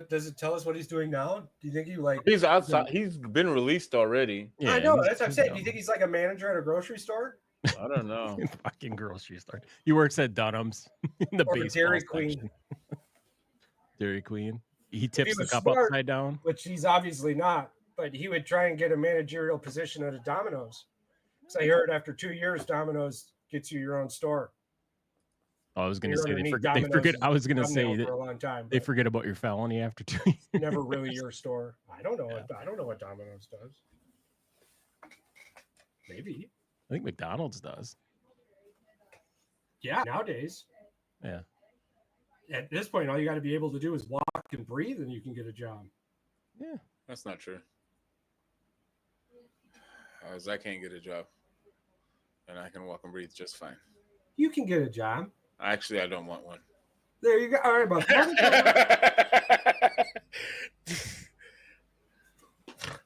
does it tell us what he's doing now? Do you think he's outside? He's been released already. Yeah, I know. That's what I'm saying. Do you think he's like a manager at a grocery store? I don't know. Fucking grocery store. He works at Dunham's in the baseball Dairy section. Queen. Dairy Queen. He tips the cup upside down, which he's obviously not. But he would try and get a managerial position at a Domino's. So I heard after 2 years, Domino's gets you your own store. I was going to say they forget. I was going to say that for a long time, they forget about your felony after 2 years. Never really your store. I don't know. I don't know what Domino's does. Maybe. I think McDonald's does. Yeah, nowadays. Yeah. At this point, all you got to be able to do is walk and breathe, and you can get a job. Yeah, that's not true. As I can't get a job, and I can walk and breathe just fine. You can get a job. Actually, I don't want one. There you go. All right, bud.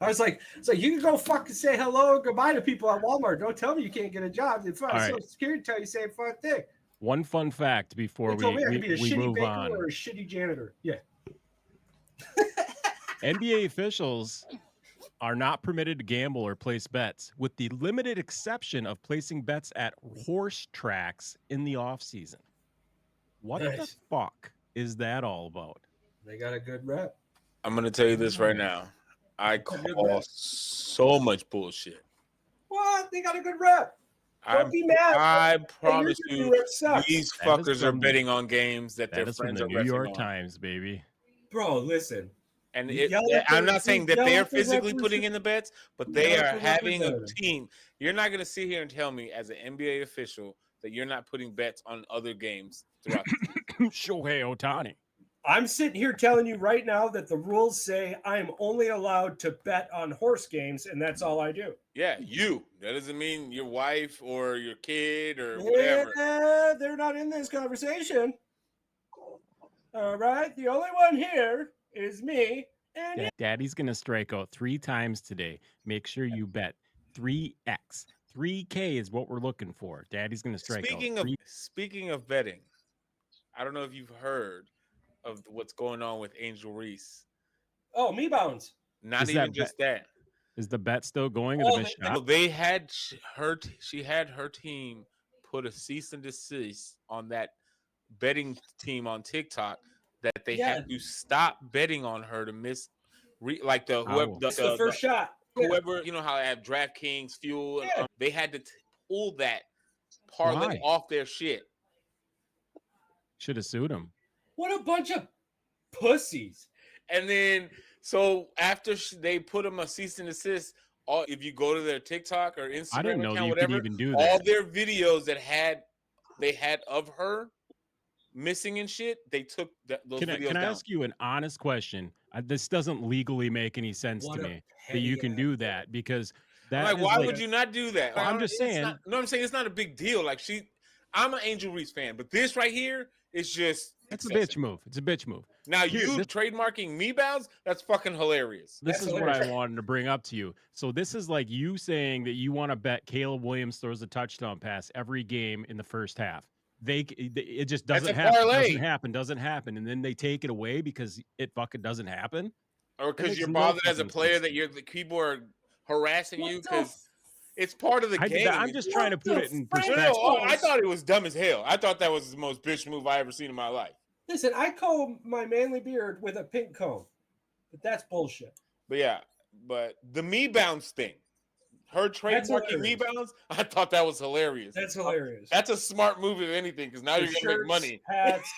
I was like, you can go fucking say hello and goodbye to people at Walmart. Don't tell me you can't get a job. It's fine. Social Security tell you same fun thing. One fun fact before we be a shitty move baker on. or a shitty janitor. Yeah. NBA officials are not permitted to gamble or place bets, with the limited exception of placing bets at horse tracks in the off season. What the Nice. fuck is that all about? They got a good rep. I'm gonna tell you this right now. I call so much bullshit. What? They got a good rep. I Don't be mad. I promise Hey, you, your rep sucks. these That is fuckers are from- betting on games that their That is from friends the are New reffing York on. Times, baby. Bro, listen. And You yell at I'm the- not saying you that yell they're at the physically putting represent- in the bets, but you they yell are at the having a representative. team. You're not going to sit here and tell me, as an NBA official, that you're not putting bets on other games throughout the season. Shohei Ohtani. I'm sitting here telling you right now that the rules say I'm only allowed to bet on horse games, and that's all I do. Yeah, you. That doesn't mean your wife or your kid or whatever. Yeah, they're not in this conversation. All right. The only one here is me. And Daddy's going to strike out 3 times today. Make sure you bet 3X. 3K is what we're looking for. Daddy's going to strike out. Speaking of betting, I don't know if you've heard of what's going on with Angel Reese. oh, me bounds. Not Is that even just that. Is the bet still going? Oh, Or the bet No, shot? they had she had her team put a cease and desist on that betting team on TikTok that they Yeah. have to stop betting on her to miss like the whoever It's the first shot. whoever, you know how I have DraftKings, Fuel, and, Yeah. they had to pull that parlay Why? off their shit. Should have sued him. What a bunch of pussies. And then, so after they put them a cease and desist, if you go to their TikTok or Instagram I didn't know account, that you whatever, could even do all that. their videos that they had of her missing and shit, they took those Can I videos down. ask you an honest question? This doesn't legally make any sense What to a me that you can petty do that, because that I'm like, is why like- would you not do that? I'm just saying. I'm saying it's not a big deal. Like I'm an Angel Reese fan, but this right here is just That's a excessive. bitch move. It's a bitch move. Now Here, you this- trademarking me bounds, that's fucking hilarious. This That's is what I hilarious. wanted to bring up to you. So this is like you saying that you want to bet Caleb Williams throws a touchdown pass every game in the first half. It just That's doesn't a happen. parlay. Doesn't happen, and then they take it away because it fucking doesn't happen. Or because makes you're no bothered as a fucking player sense. that the people are harassing What you the because it's part of the game. I'm just trying to What put the it in frick? No, perspective. I thought it was dumb as hell. I thought that was the most bitch move I ever seen in my life. Listen, I comb my manly beard with a pink comb, but that's bullshit. But yeah, but the me bounce thing, her trademarking me hilarious. bounce, I thought that was hilarious. That's hilarious. That's a smart move if anything, because now The you're gonna make shirts, money. hats,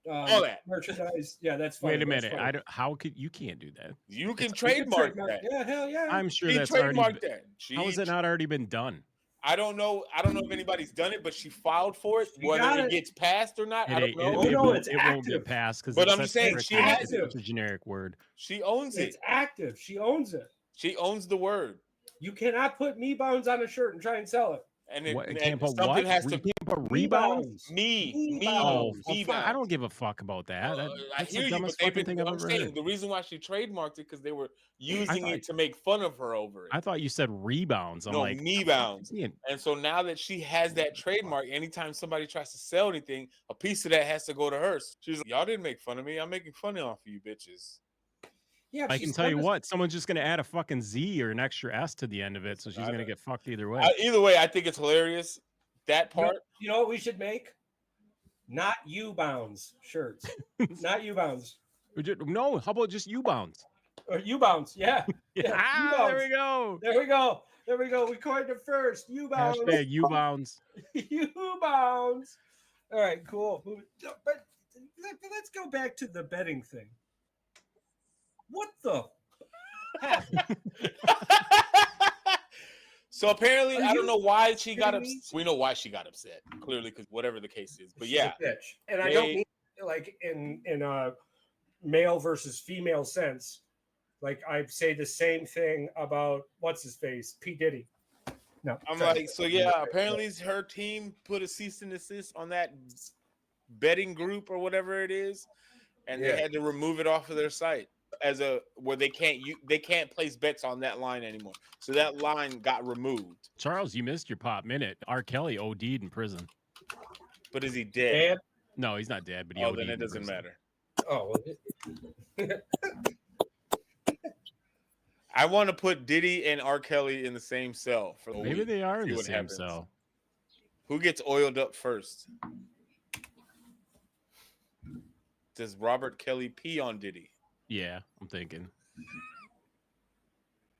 All that. merchandise. Yeah, that's fine. Wait a That's minute. fine. How could you can't do that? You can You can trademark that. Yeah, hell yeah. I'm sure She that's already. trademarked that. How has it not already been done? I don't know if anybody's done it, but she filed for it. She Whether got it it. gets passed or not, I don't know. Oh, no, it's it won't active. get passed because. But I'm saying she has it's it. such a generic word. She owns It's it. active. She owns it. She owns the word. You cannot put me bounds on a shirt and try and sell it. And What, and can't put something what? has You to can't put Me rebound. bounds. me Oh, me fuck, I bounds. don't give a fuck about that. I That's hear the you, dumbest but fucking thing I've I'm ever saying heard. the reason why she trademarked it because they were using thought- it to make fun of her over it. I thought you said rebounds. I'm No, like, me bounds. man, And so now that she has that trademark, anytime somebody tries to sell anything, a piece of that has to go to her. She's like, y'all didn't make fun of me. I'm making fun of you bitches. Yeah, I can tell you what, someone's just going to add a fucking Z or an extra S to the end of it, so she's going to get fucked either way. Either way, I think it's hilarious. That part. You know what we should make? Not you bounds shirts. Not you bounds. No, how about just you bounds? Or you bounds. Yeah. Yeah. Ah, there we go. There we go. There we go. We coined it first. You bounds. Hashtag you bounds. You bounds. All right, cool. But let's go back to the betting thing. What the heck? So apparently, Are I you don't know why she got kidding me? upset. We know why she got upset, clearly, because whatever the case is. But She's yeah, a bitch. And I don't They- mean like in a male versus female sense. Like I say the same thing about what's his face, P Diddy. No, I'm sorry. like, so yeah, apparently her team put a cease and desist on that betting group or whatever it is, and Yeah. they had to remove it off of their site where they can't place bets on that line anymore. So that line got removed. Charles, you missed your pop minute. R. Kelly OD'd in prison. But is he dead? And, No, he's not dead, but he Oh, OD'd then it in doesn't prison. matter. oh, I want to put Diddy and R. Kelly in the same cell for a Maybe week. they are in See the what same happens. cell. Who gets oiled up first? Does Robert Kelly pee on Diddy? Yeah, I'm thinking.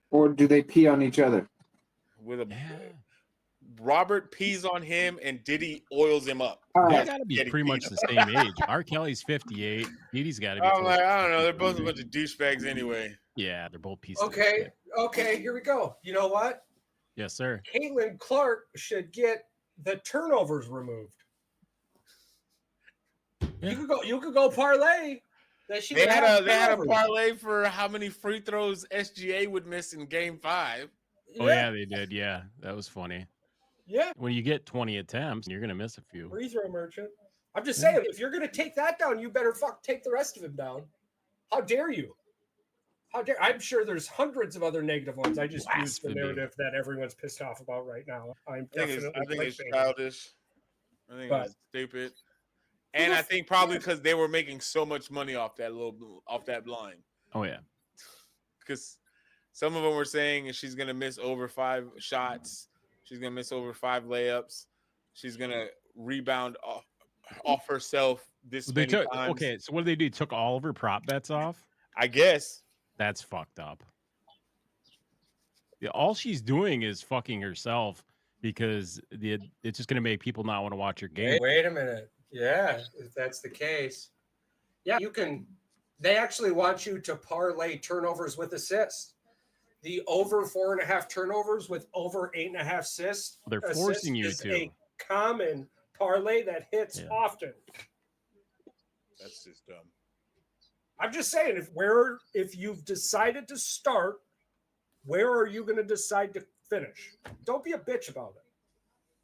Or do they pee on each other? With a Yeah. Robert pees on him and Diddy oils him up. All They right. got to be Getting pretty much beat the same age. R. Kelly's 58. Diddy's got to be. I'm close like, to I don't know. They're 50. both a bunch of douchebags anyway. Yeah, they're both pieces. Of Okay, shit. okay, here we go. You know what? Yes, sir. Caitlin Clark should get the turnovers removed. Yeah. You could go parlay that she They would had have a turnovers. parlay for how many free throws SGA would miss in Game 5. Oh yeah, they did. Yeah, that was funny. Yeah. When you get 20 attempts, you're gonna miss a few. Free throw merchant. I'm just saying, if you're gonna take that down, you better take the rest of him down. How dare you? How dare? I'm sure there's hundreds of other negative ones. I just used the Blasphemy. narrative that everyone's pissed off about right now. I'm definitely. I think it's clickbaiting. childish. I think it's stupid. And I think probably because they were making so much money off that line. Oh yeah. Because some of them were saying she's gonna miss over 5 shots, she's gonna miss over 5 layups, she's gonna rebound off herself this many times. Okay, so what did they do? Took all of her prop bets off? I guess. That's fucked up. Yeah, all she's doing is fucking herself because it's just gonna make people not want to watch your game. Wait a minute. Yeah, if that's the case. Yeah, you can. They actually want you to parlay turnovers with assists. The over 4.5 turnovers with over 8.5 assists. They're forcing you is to. a common parlay that hits often. That's just dumb. I'm just saying, if you've decided to start, where are you going to decide to finish? Don't be a bitch about it.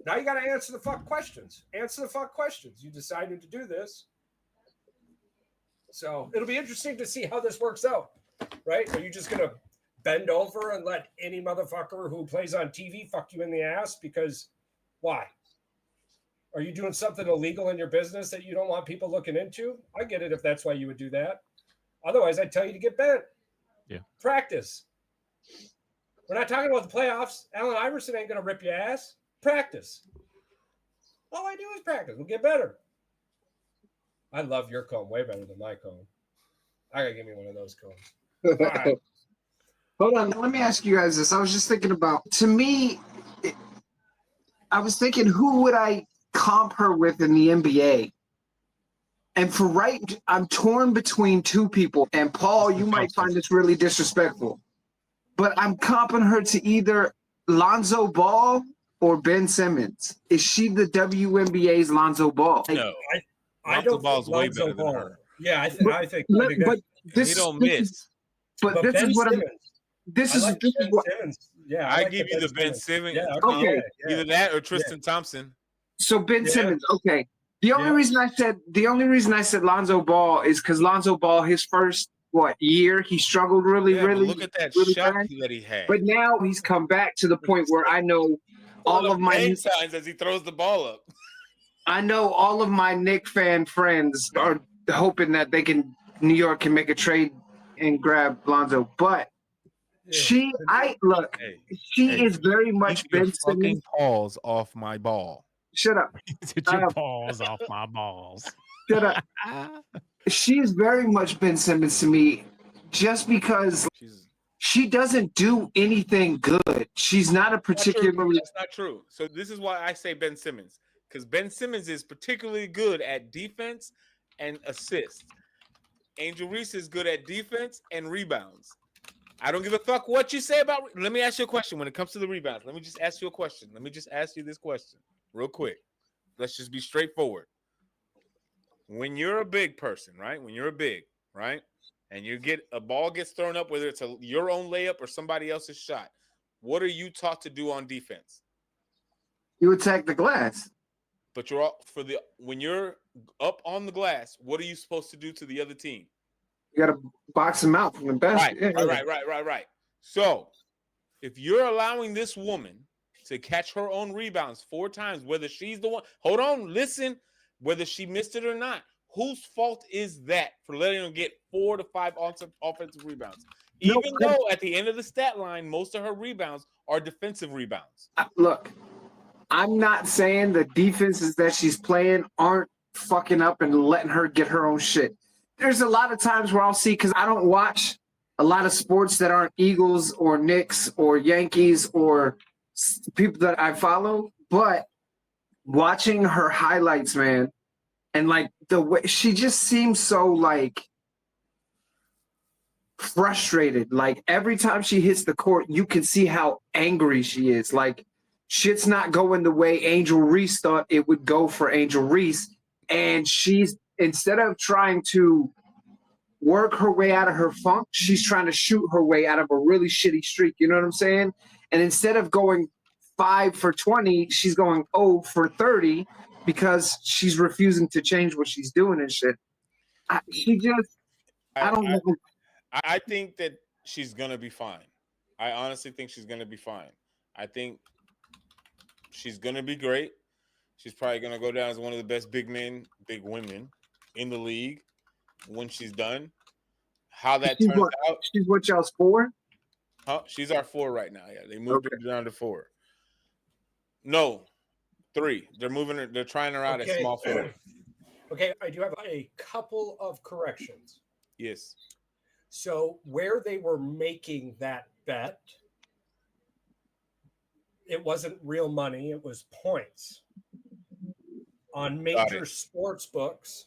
Now you got to answer the fuck questions. Answer the fuck questions. You decided to do this. So it'll be interesting to see how this works out, right? Are you just going to bend over and let any motherfucker who plays on TV fuck you in the ass? Because why? Are you doing something illegal in your business that you don't want people looking into? I get it if that's why you would do that. Otherwise, I'd tell you to get bent. Yeah. Practice. We're not talking about the playoffs. Allen Iverson ain't going to rip your ass. Practice. All I do is practice. We'll get better. I love your comb way better than my comb. I got to give me one of those combs. All right. Hold on. Let me ask you guys this. I was just thinking about, to me, I was thinking, who would I comp her with in the NBA? And I'm torn between two people. And Paul, you might find this really disrespectful, but I'm comping her to either Lonzo Ball or Ben Simmons. Is she the WNBA's Lonzo Ball? No, I don't Ball's way better Ball. than her. Yeah, I think but this, he don't miss. But this Ben is what Simmons. this is like this Ben is what. Simmons. Yeah, I like give you the Ben Simmons. Yeah, Okay. Either that or Tristan Thompson. So Ben Yeah. Simmons. Okay. The only reason I said Lonzo Ball is because Lonzo Ball, his first year, he struggled really. But look at that really shot bad. that he had. But now he's come back to the point where I know all of my signs as he throws the ball up. I know all of my Knick fan friends are hoping that New York can make a trade and grab Lonzo. But she is very much Ben Simmons. paws off my ball. Shut up. Get your balls off my balls. Shut up. She's very much Ben Simmons to me, just because she doesn't do anything good. She's not a particularly. That's not true. So this is why I say Ben Simmons, because Ben Simmons is particularly good at defense and assists. Angel Reese is good at defense and rebounds. I don't give a fuck what you say about. Let me ask you a question when it comes to the rebounds. Let me just ask you a question. Let me just ask you this question real quick. Let's just be straightforward. When you're a big person, right? When you're a big, right? And a ball gets thrown up, whether it's your own layup or somebody else's shot, what are you taught to do on defense? You attack the glass. But when you're up on the glass, what are you supposed to do to the other team? You got to box them out from the basket. Right. So, if you're allowing this woman to catch her own rebounds 4 times, whether she's the one, hold on, listen, whether she missed it or not, Whose fault is that for letting them get 4 to 5 offensive rebounds? No, Even though at the end of the stat line, most of her rebounds are defensive rebounds. Look, I'm not saying the defenses that she's playing aren't fucking up and letting her get her own shit. There's a lot of times where I'll see, because I don't watch a lot of sports that aren't Eagles or Knicks or Yankees or people that I follow, but watching her highlights, man, and like the way she just seems so like frustrated. Like every time she hits the court, you can see how angry she is. Like shit's not going the way Angel Reese thought it would go for Angel Reese. And she's, instead of trying to work her way out of her funk, she's trying to shoot her way out of a really shitty streak. You know what I'm saying? And instead of going 5 for 20, she's going 0 for 30 because she's refusing to change what she's doing and shit. I don't know. I think that she's gonna be fine. I honestly think she's gonna be fine. I think she's gonna be great. She's probably gonna go down as one of the best big women in the league when she's done. How that turns out. She's what y'all's for? Huh? She's our 4 right now. Yeah, they moved her down to 4. No, 3. They're moving her. They're trying her out at small forward. Okay, I do have a couple of corrections. Yes. So where they were making that bet, it wasn't real money, it was points. On major sports books,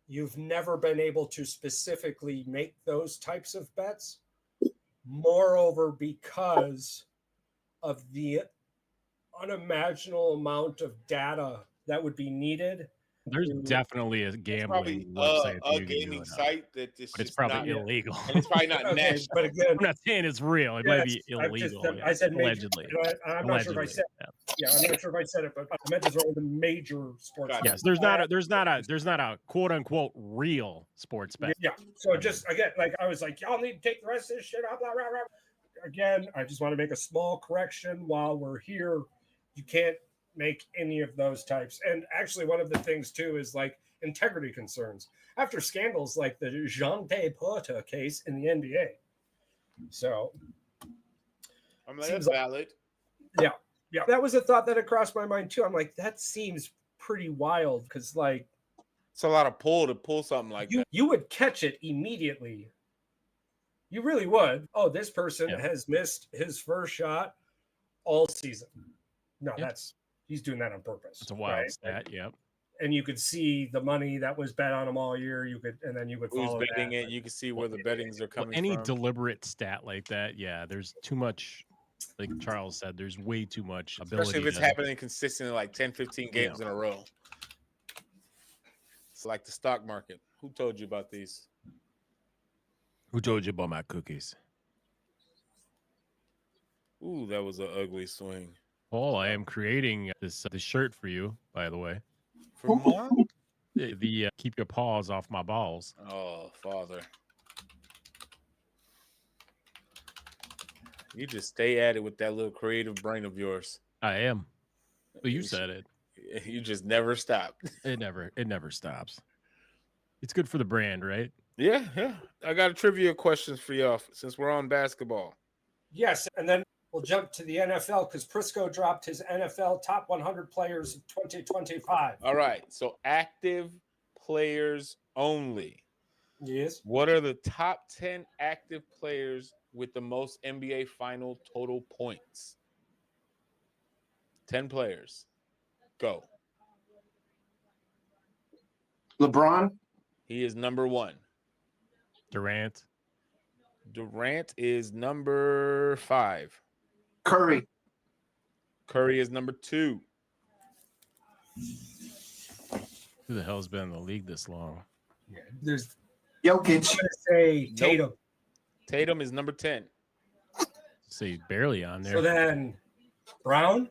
you've never been able to specifically make those types of bets. Moreover, because of the unimaginable amount of data that would be needed. There's definitely a gambling website. A gaming site that it's probably illegal. And it's probably not okay, national. But again, I'm not saying it's real. It might be illegal. I said allegedly. Major, I'm not sure if I said. Yeah, I'm not sure if I said it, but I meant to the major sports. Yes, there's not a quote unquote real sports bet. Yeah. So just again, like I was like, y'all need to take the rest of this shit out. Blah, blah, blah. Again, I just want to make a small correction while we're here. You can't make any of those types. And actually, one of the things too is like integrity concerns after scandals like the Jeante Porta case in the NBA. So, I'm like, that's valid. Yeah. Yeah, that was a thought that had crossed my mind too. I'm like, that seems pretty wild because, like, it's a lot of pull to pull something like that. You would catch it immediately. You really would. Oh, this person has missed his first shot all season. No, he's doing that on purpose. It's a wild stat. Yep. And you could see the money that was bet on him all year. And then you would who's follow betting it. You can see where the bettings are coming any from. Deliberate stat like that, there's too much. Like Charles said, there's way too much ability. Especially if it's happening consistently, like 10, 15 games in a row. It's like the stock market. Who told you about these? Who told you about my cookies? Ooh, that was an ugly swing. Paul, I am creating this shirt for you, by the way. For what? The keep your paws off my balls. Oh, Father. You just stay at it with that little creative brain of yours. I am. Well, you said it. You just never stop. It never stops. It's good for the brand, right? Yeah. I got a trivia questions for y'all since we're on basketball. Yes, and then we'll jump to the NFL because Prisco dropped his NFL top 100 players of 2025. All right, so active players only. Yes. What are the top 10 active players with the most NBA final total points? 10 players. Go. LeBron. He is number 1. Durant. Durant is number 5. Curry. Curry is number 2. Who the hell's been in the league this long? Yeah, there's Jokic. I'm gonna say Tatum. Nope. Tatum is number 10. See, barely on there. So then Brown.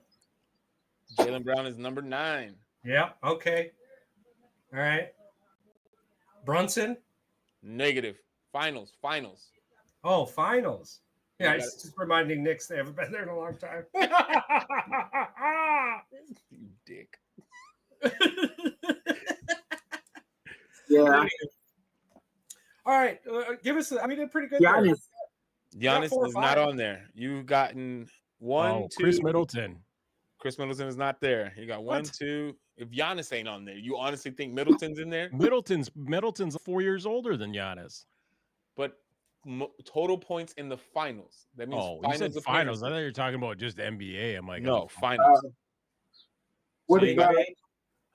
Jaylen Brown is number 9. Yeah. Okay. All right. Brunson. Negative. Finals. Oh, finals. Yeah, You it's just reminding Knicks they haven't been there in a long time. You dick. Yeah. All right, give us. I mean, they're pretty good. Giannis. Giannis 4 or is not 5. on there. You've gotten one, two. Chris Middleton. Chris Middleton is not there. You got one, What? two. If Giannis ain't on there, you honestly think Middleton's in there? Middleton's 4 years older than Giannis. But total points in the finals. That means Oh, you finals said appearances. finals. I thought you were talking about just NBA. I'm like, No, finals. What So you about got-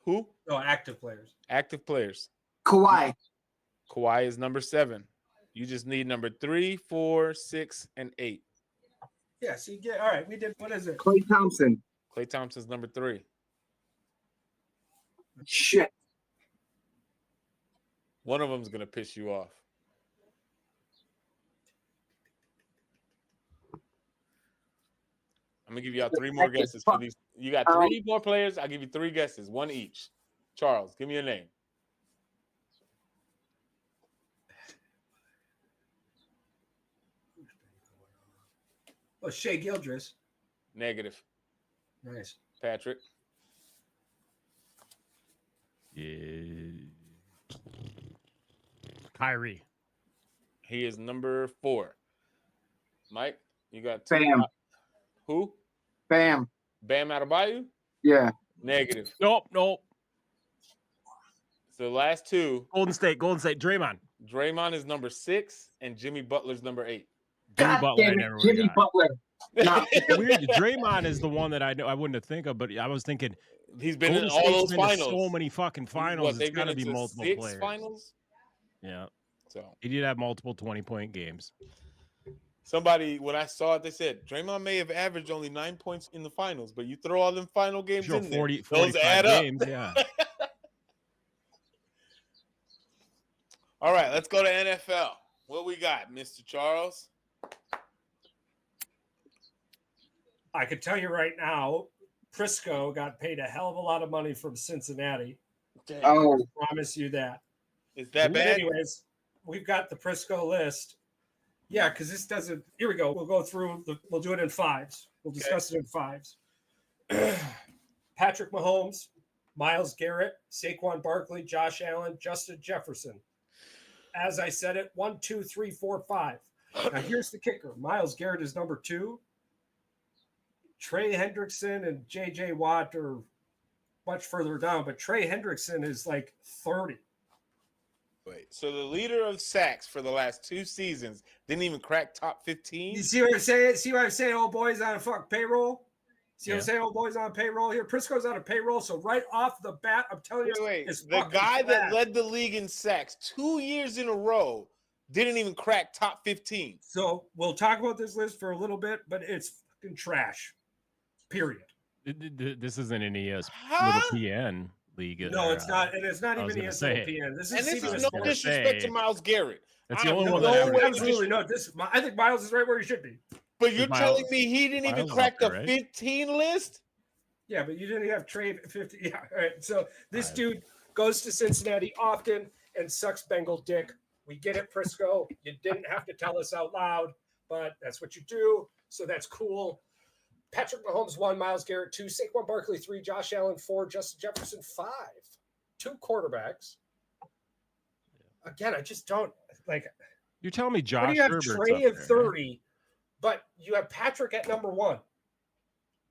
Who? No, active players. Active players. Kawhi? Kawhi is number 7. You just need number 3, 4, 6, and 8. Yeah, so you get all right. We did. What is it? Klay Thompson? Klay Thompson's number 3. Shit. One of them's gonna piss you off. I'm gonna give y'all 3 more guesses for these. You got 3 more players. I'll give you 3 guesses, 1 each. Charles, give me a name. Oh, Shea Gildress. Negative. Nice. Patrick. yeah. Kyrie. He is number 4. Mike, you got 2. Bam. Who? Bam. Bam Adebayo? Yeah. Negative. Nope. So the last 2. Golden State. Draymond. Draymond is number 6, and Jimmy Butler's number 8. Jimmy God Butler. I damn it, never would've Jimmy got. Butler. Nah, Weird. Draymond is the one that I know I wouldn't think of, but I was thinking He's been Golden in all State's those been to finals. so many fucking finals. What, It's they've got to been be into multiple 6 players. finals. Yeah, So he did have multiple 20-point games. somebody, when I saw it, they said Draymond may have averaged only 9 points in the finals, but you throw all them final games Sure, in 40, there, those 45 add up. games. Yeah. All right, let's go to NFL. What we got, Mr. Charles? I could tell you right now, Prisco got paid a hell of a lot of money from Cincinnati. oh, I promise you that. Is that But bad? anyways, we've got the Prisco list. Yeah, because this doesn't. Here we go. We'll go through. We'll do it in 5s. We'll discuss it in 5s. Patrick Mahomes, Myles Garrett, Saquon Barkley, Josh Allen, Justin Jefferson. As I said it, 1, 2, 3, 4, 5. Now here's the kicker. Myles Garrett is number 2. Trey Hendrickson and J.J. Watt are much further down, but Trey Hendrickson is like 30. Wait, so the leader of sacks for the last 2 seasons didn't even crack top 15? You see what I'm saying? See what I'm saying? Old boys on a fuck payroll. See what I'm Yeah. saying? Old boys on payroll here. Prisco's on a payroll, so right off the bat, I'm telling you, Wait, it's the fucking guy that fast. led the league in sacks 2 years in a row didn't even crack top 15. So we'll talk about this list for a little bit, but it's fucking trash. Period. This isn't an ES Huh? little PN league. No, it's not, and it's not I was even gonna ESPN. This And is this I is was no gonna disrespect say- to Miles Garrett. That's the I only have one no that way averaged. to absolutely no. I think Miles is right where he should be. But you're Miles- telling me he didn't even Miles crack up the there, right? 15 list? Yeah, but you didn't have trade 50. Yeah, all right. So this Five. dude goes to Cincinnati often and sucks Bengal dick. We get it, Prisco. You didn't have to tell us out loud, but that's what you do. So that's cool. Patrick Mahomes 1, Myles Garrett 2, Saquon Barkley 3, Josh Allen 4, Justin Jefferson 5. 2 quarterbacks. Again, I just don't like. You're telling me What Josh do you have Herbert's Trey up at there, 30, but you have Patrick at number 1.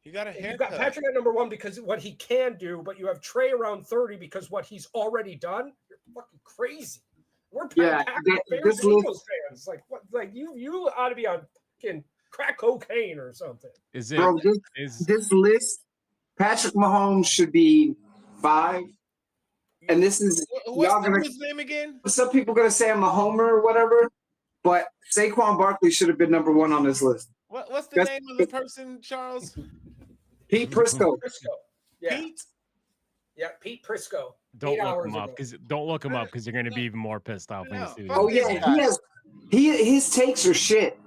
He got a And you've got haircut. Patrick at number 1 because of what he can do, but you have Trey around 30 because what he's already done. You're fucking crazy. We're Yeah, Bears this and list- Eagles fans. Like what? Like you ought to be on fucking crack cocaine or something. Is it? bro, Is this list, Patrick Mahomes should be 5. And this is What's y'all gonna. his name again? Some people gonna say I'm a homer or whatever, but Saquon Barkley should have been number 1 on this list. What's the That's- name of the person, Charles? Pete Prisco. Prisco. Yeah. Pete? Yeah, Pete Prisco. don't 8 look hours him up ago. because don't look him up because you're going to be even more pissed off when you No, see fuck Oh this. yeah, his takes are shit.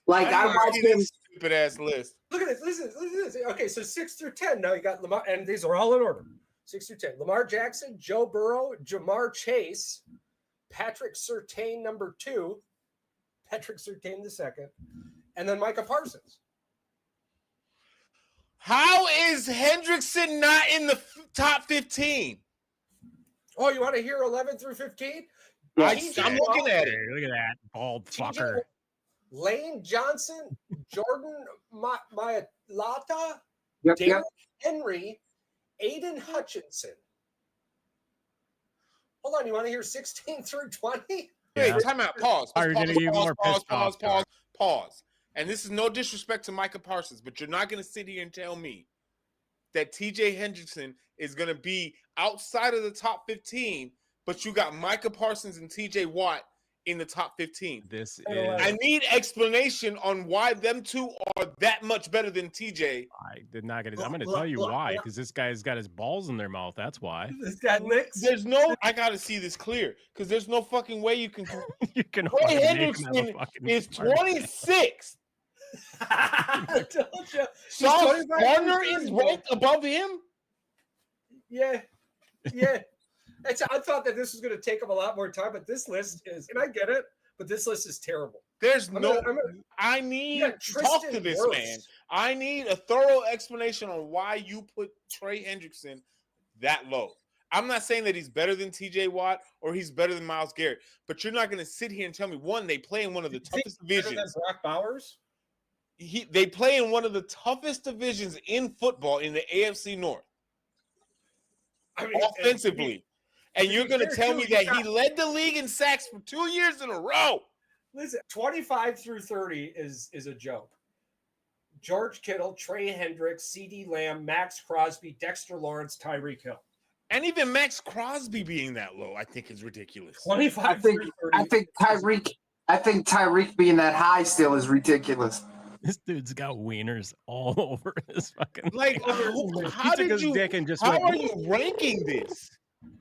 Like I wanna watched see him. this stupid ass list. Look at this. Listen to this. Okay, so 6 through 10. Now you got Lamar, and these are all in order. 6 through 10. Lamar Jackson, Joe Burrow, Jamar Chase, Patrick Surtain, number 2, Patrick Surtain the second, and then Micah Parsons. How is Hendrickson not in the top 15? Oh, you want to hear 11 through 15? I'm TJ looking at it. Hey, look at that bald TJ fucker. Lane Johnson, Jordan Mailata, Yep, Derrick yep. Henry, Aiden Hutchinson. Hold on, you want to hear 16 through 20? Wait, Yeah. time out. Pause. Are you gonna get more pissed off, Pause. And this is no disrespect to Micah Parsons, but you're not going to sit here and tell me that TJ Hendrickson is going to be outside of the top 15, but you got Micah Parsons and TJ Watt in the top 15. This is. I need explanation on why them two are that much better than TJ. I did not get it. I'm going to tell you why, because this guy's got his balls in their mouth. That's why. This guy licks. There's no, I got to see this clear because there's no fucking way you can. You can. Trey Hendrickson is 26. I told you. Sauce 25 Gardner years is old. ranked above him. Yeah. I thought that this was going to take him a lot more time, but this list is, and I get it, but this list is terrible. There's I'm no. gonna- I need Yeah, to talk to Tristan this Wirfs. man. I need a thorough explanation on why you put Trey Hendrickson that low. I'm not saying that he's better than TJ Watt or he's better than Myles Garrett, but you're not going to sit here and tell me one, they play in one of the toughest Better than divisions. Brock Bowers? They play in one of the toughest divisions in football in the AFC North I mean, offensively. And you're going to fair, tell too, me you that got- he led the league in sacks for 2 years in a row. Listen, 25 through 30 is a joke. George Kittle, Trey Hendricks, CeeDee Lamb, Max Crosby, Dexter Lawrence, Tyreek Hill. And even Max Crosby being that low, I think is ridiculous. 25 through 30. I think Tyreek being that high still is ridiculous. This dude's got wieners all over his fucking. Like, thing. how He took did his you? dick and just How went, are you ranking this?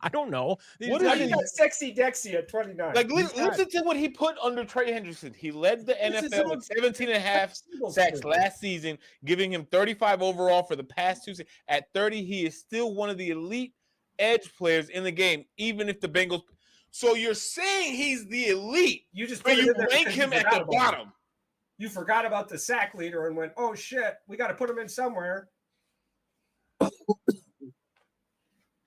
I don't know. What He's is You he- got Sexy Dexy at 29. Like, He's got- listen to what he put under Trey Hendrickson. He led the This is NFL a- with 17 and a half sacks last season, giving him 35 overall for the past 2 seasons. At 30, he is still one of the elite edge players in the game, even if the Bengals. So you're saying he's the elite, You just but put you in there rank because you him at forgot the about him. bottom. You forgot about the sack leader and went, oh shit, we got to put him in somewhere.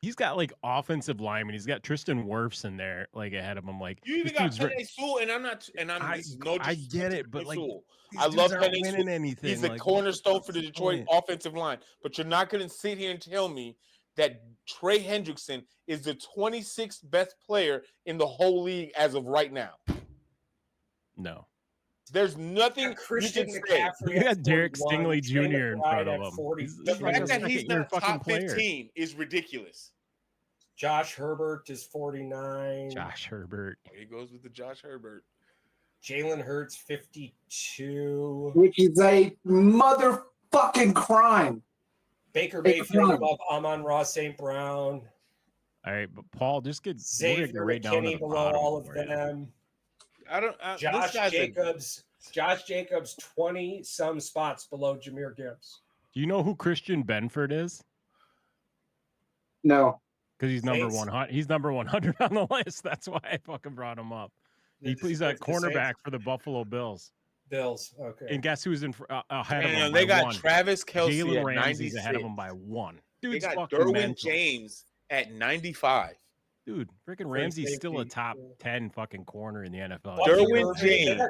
He's got like offensive linemen. He's got Tristan Wirfs in there, like ahead of him. Like You even this got dude's re- Penei Sewell, and I'm not. And I'm. I- this is no I disrespect get to it, but, Penei like, Sewell. these I dudes love aren't Penei winning Sewell. anything. He's the like, cornerstone for the what's the Detroit point? offensive line, but you're not going to sit here and tell me that Trey Hendrickson is the 26th best player in the whole league as of right now. No. There's nothing you Christian can say. McCaffrey. You at got Derek 41, Stingley Trey Jr. in McBride front at of him. 40. He's The like fact a that he's second-year not fucking top player. 15 is ridiculous. Josh Herbert is 49. Josh Herbert. There he goes with the Josh Herbert. Jalen Hurts 52. Which is a motherfucking crime. Baker Hey, Mayfield come on. above Amon-Ra St. Brown. All right, but Paul, just get Xavier right down to McKinney the below bottom all of for you. them. I don't. this Josh guy's a- Jacobs 20 some spots below Jahmyr Gibbs. Do you know who Christian Benford is? No. Because he's number Saints. 100. He's number 100 on the list. That's why I fucking brought him up. He plays that It's the Saints. cornerback for the Buffalo Bills. Bills. Okay. And guess who's ahead of him? Damn, they by got one? Travis Kelce Jalen at Ramsey's 96. ahead of him by one. They Dude's got fucking Derwin mental. James at 95. Dude, freaking Free Ramsey's still a safety, top yeah. 10 fucking corner in the NFL. Bucky Derwin Irvin, James.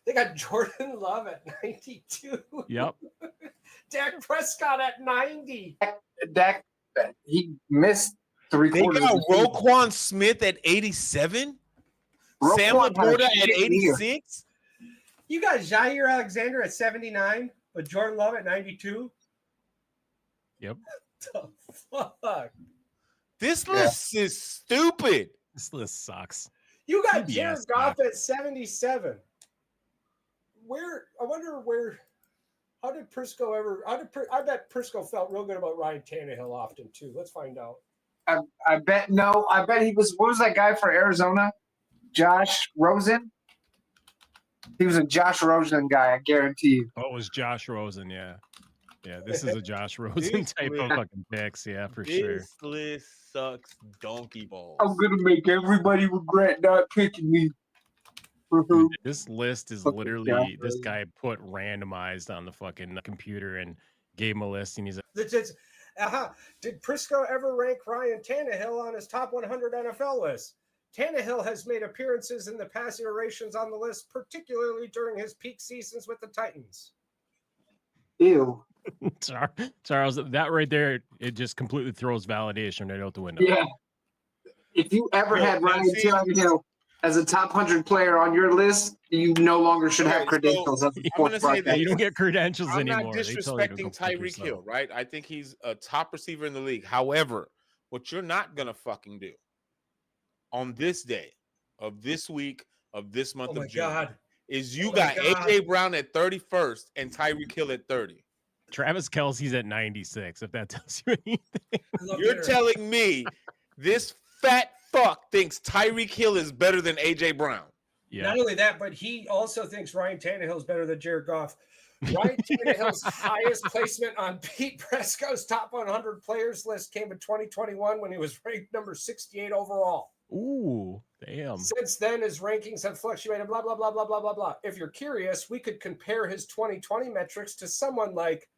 They got Jordan Love at 92. Yep. Dak Prescott at 90. Dak, he missed three They quarters. got of the season. Roquan Smith at 87. Sam Roquan had a Laporta at shit year. 86. You got Jair Alexander at 79, but Jordan Love at 92. Yep. The fuck? This list is stupid. This list sucks. You got CBS Jared Goff at 77. How did Prisco ever? I bet Prisco felt real good about Ryan Tannehill often too. Let's find out. I bet he was. What was that guy for Arizona? Josh Rosen. He was a Josh Rosen guy. I guarantee you. Oh, it was Josh Rosen. Yeah. Yeah. This is a Josh Rosen This type of list- fucking picks. Yeah, for sure. This list sucks donkey balls. I'm gonna make everybody regret not picking me. Dude, this list is Fucking literally Josh this Rosen. guy put randomized on the fucking computer and gave him a list, and he's like, It's Did Prisco ever rank Ryan Tannehill on his top 100 NFL list? Tannehill has made appearances in the past iterations on the list, particularly during his peak seasons with the Titans. Ew. Charles, that right there, it just completely throws validation right out the window. Yeah. If you ever Yeah, had now Ryan see- Tannehill as a top 100 player on your list, you no longer should have Okay, credentials so as a I'm sports gonna say broadcaster. Yeah, this. you don't get credentials I'm anymore. not They tell you to go disrespecting fuck Tyreek yourself. Hill, right? I think he's a top receiver in the league. However, what you're not gonna fucking do on this day of this week of this month Oh my of June God. is you Oh my got God. AJ Brown at 31st and Tyreek Hill at 30. Travis Kelce's at 96, if that tells you anything. I love You're the telling me this fat fuck thinks Tyreek Hill is better than AJ Brown. Yeah. Not only that, but he also thinks Ryan Tannehill is better than Jared Goff. Ryan Tannehill's highest placement on Pete Presco's top 100 players list came in 2021 when he was ranked number 68 overall. Ooh, damn. Since then, his rankings have fluctuated, blah, blah, blah, blah, blah, blah, blah. If you're curious, we could compare his 2020 metrics to someone like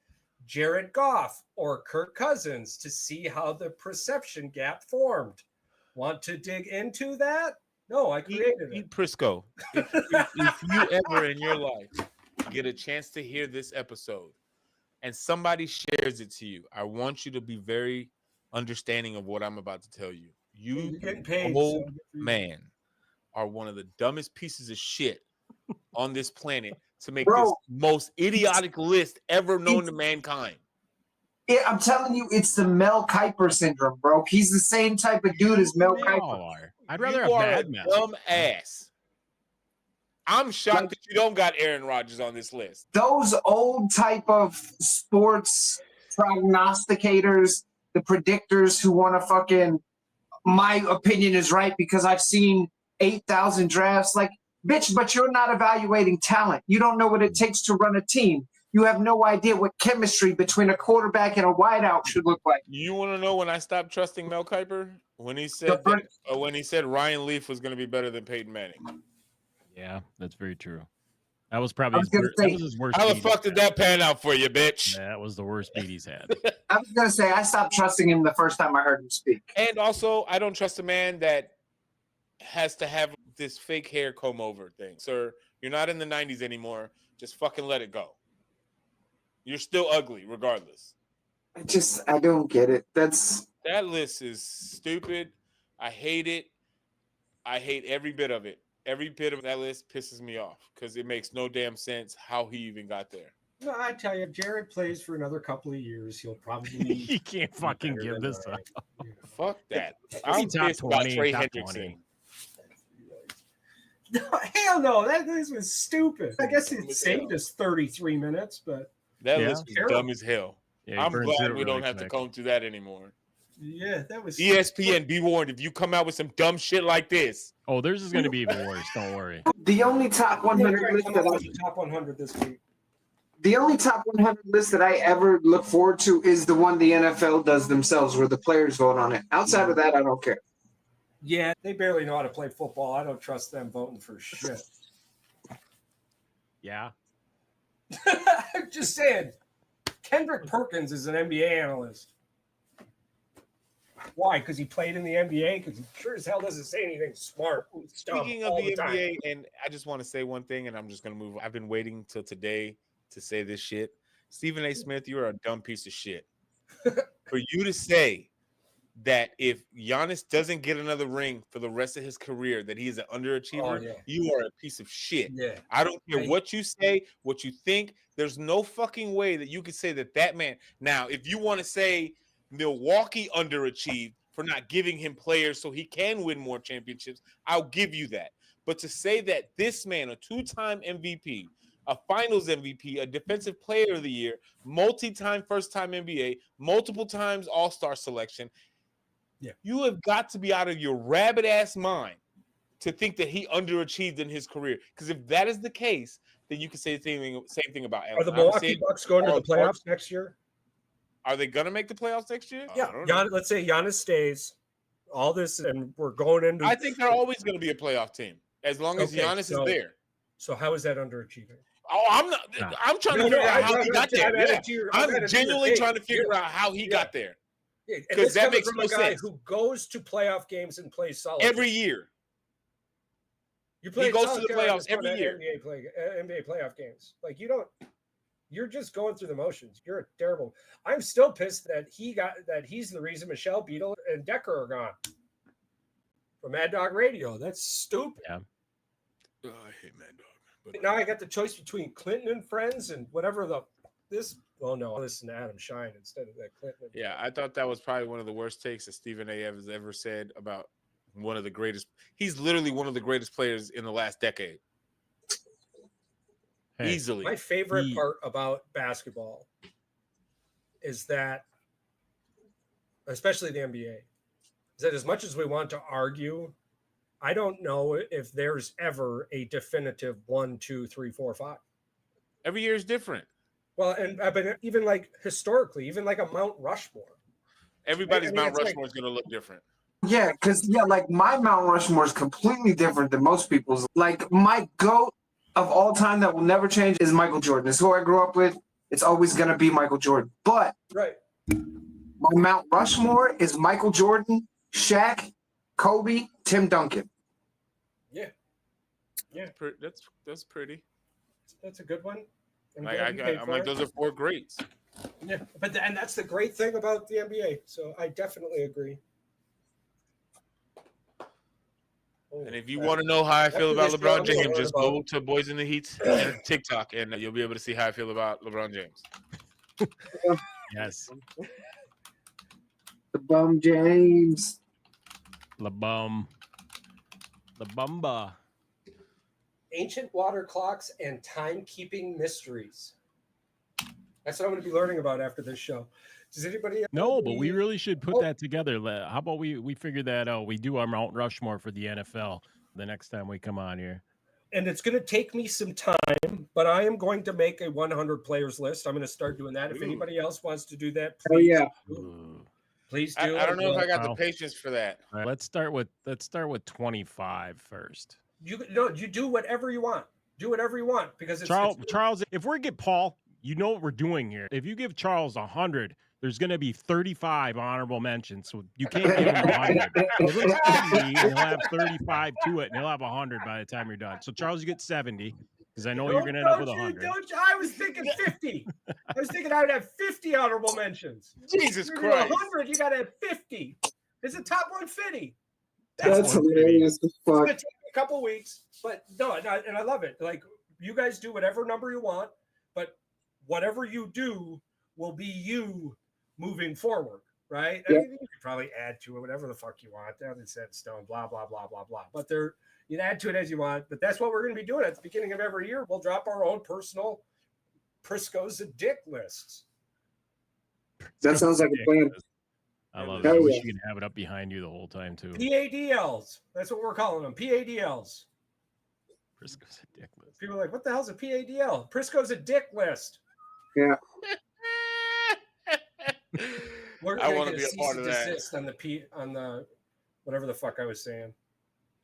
Jared Goff or Kirk Cousins to see how the perception gap formed. Want to dig into that? No, I created it. Pete Prisco, if you ever in your life get a chance to hear this episode and somebody shares it to you, I want you to be very understanding of what I'm about to tell you. You're You, getting paid, old so- man, are one of the dumbest pieces of shit on this planet to make Bro. this most idiotic list ever known to mankind. I'm telling you, it's the Mel Kiper syndrome, bro. He's the same type of dude as Mel They Kiper. all are. I'd rather You have are a Mad Men. dumb ass. I'm shocked that you don't got Aaron Rodgers on this list. Those old type of sports prognosticators, the predictors who want to fucking, my opinion is right because I've seen 8,000 drafts. Like, bitch, but you're not evaluating talent. You don't know what it takes to run a team. You have no idea what chemistry between a quarterback and a wideout should look like. You want to know when I stopped trusting Mel Kiper? When he said when he said Ryan Leaf was going to be better than Peyton Manning. Yeah, that's very true. That was probably was gonna say, that was his worst. How the beat fuck he's did had. that pan out for you, bitch? That was the worst beat he's had. I was going to say, I stopped trusting him the first time I heard him speak. And also, I don't trust a man that has to have this fake hair comb over thing. Sir, you're not in the 90s anymore. Just fucking let it go. You're still ugly, regardless. I don't get it. That list is stupid. I hate it. I hate every bit of it. Every bit of that list pisses me off because it makes no damn sense how he even got there. No, I tell you, if Jared plays for another couple of years, he'll probably. You can't fucking better give than this up. Ryan. Fuck that. Maybe I'm top pissed about 20, Trey top Hendrickson. 20. No, hell no, that list was stupid. I guess it Dumb as saved hell. us 33 minutes, but That Yeah. list was dumb as hell. Yeah, I'm he burned glad through it we don't really have to quick. comb through that anymore. yeah, that was ESPN, be warned, if you come out with some dumb shit like this, Oh, theirs is going to be even worse. Don't worry. The only top 100 list that I top 100 this week. The only top 100 list that I ever look forward to is the one the NFL does themselves, where the players vote on it. Outside of that, I don't care. Yeah, they barely know how to play football. I don't trust them voting for shit. Yeah. I'm just saying, Kendrick Perkins is an NBA analyst. Why? Because he played in the NBA? Because he sure as hell doesn't say anything smart. speaking of the NBA, and I just want to say one thing, and I'm just going to move. I've been waiting till today to say this shit. Stephen A. Smith, you are a dumb piece of shit. For you to say that if Giannis doesn't get another ring for the rest of his career, that he is an underachiever, you are a piece of shit. Yeah. I don't care what you say, what you think. There's no fucking way that you could say that man. Now, if you want to say Milwaukee underachieved for not giving him players so he can win more championships, I'll give you that. But to say that this man, a two-time MVP, a finals MVP, a defensive player of the year, multi-time first-time NBA, multiple times all-star selection, you have got to be out of your rabbit-ass mind to think that he underachieved in his career. Because if that is the case, then you can say the same thing about Allen. Are the Milwaukee Bucks going to the playoffs next year? Are they going to make the playoffs next year? Yeah. Let's say Giannis stays. All this, and we're going into. I think they're always going to be a playoff team as long as Giannis is there. So how is that underachieving? Oh, I'm not. Nah. I'm trying to figure out how he got there. Yeah. I'm adding to your genuinely take. trying to figure Yeah. out how he got there. Yeah, and 'Cause this that coming makes from no a guy sense. who goes to playoff games and plays solid Every year. You play goes to solid the guy on playoffs front every of year. NBA playoff games. Like you're just going through the motions. You're a terrible. I'm still pissed that he's the reason Michelle Beadle and Decker are gone from Mad Dog Radio. That's stupid. Yeah. Oh, I hate Mad Dog. But Now I got the choice between Clinton and Friends and whatever this. Oh no, listen to Adam Shine instead of that Clinton. yeah, I thought that was probably one of the worst takes that Stephen A. has ever said about one of the greatest. He's literally one of the greatest players in the last decade. Hey, Easily. My favorite part about basketball is that, especially the NBA, is that as much as we want to argue, I don't know if there's ever a definitive 1, 2, 3, 4, 5. Every year is different. Well, and but even like historically, even like a Mount Rushmore. Everybody's I mean, Mount it's like- Rushmore is going to look different. Yeah, because like my Mount Rushmore is completely different than most people's. Like my GOAT of all time that will never change is Michael Jordan. It's who I grew up with. It's always gonna be Michael Jordan. But Right. my Mount Rushmore is Michael Jordan, Shaq, Kobe, Tim Duncan. Yeah. That's pretty. That's a good one. I'm like, those are 4 greats. Yeah, and that's the great thing about the NBA. So I definitely agree. And if you want to know how I feel about After this show, LeBron I'm gonna James, learn just go to Boys in the Heat and TikTok, and you'll be able to see how I feel about LeBron James. yes. The Bum James. LeBum. The Bumba. Ancient water clocks and timekeeping mysteries. That's what I'm going to be learning about after this show. Does anybody? No, but we really should put that together. How about we figure that out? We do our Mount Rushmore for the NFL the next time we come on here. And it's going to take me some time, but I am going to make a 100 players list. I'm going to start doing that. If anybody else wants to do that, please. Oh yeah. Please do. I don't know if I got the Wow. patience for that. All right, let's start with 25 first. You do whatever you want. Do whatever you want because it's Charles, if we get Paul, you know what we're doing here. If you give Charles 100, there's going to be 35 honorable mentions. So you can't give him 100. Give him 70, and he'll have 35 to it, and he'll have 100 by the time you're done. So Charles, you get 70 because I know you're going to end up with 100. I was thinking 50. I was thinking I would have 50 honorable mentions. Jesus You're Christ. 100, you got to have 50. It's a top 150. That's hilarious as It's fuck. going to take me a couple weeks, but no, and I love it. Like, you guys do whatever number you want, but whatever you do will be you moving forward, right? I Yeah. mean, you could probably add to it whatever the fuck you want. Down in set in stone, blah, blah, blah, blah, blah. But you can add to it as you want. But that's what we're going to be doing at the beginning of every year. We'll drop our own personal Prisco's a dick lists. That sounds like a plan. I love Hell it. I wish yeah. you could have it up behind you the whole time, too. PADLs. That's what we're calling them. PADLs. Prisco's a dick list. People are like, what the hell's a PADL? Prisco's a dick list. Yeah. We're I gonna want to get be a cease part and of that. desist on the whatever the fuck I was saying.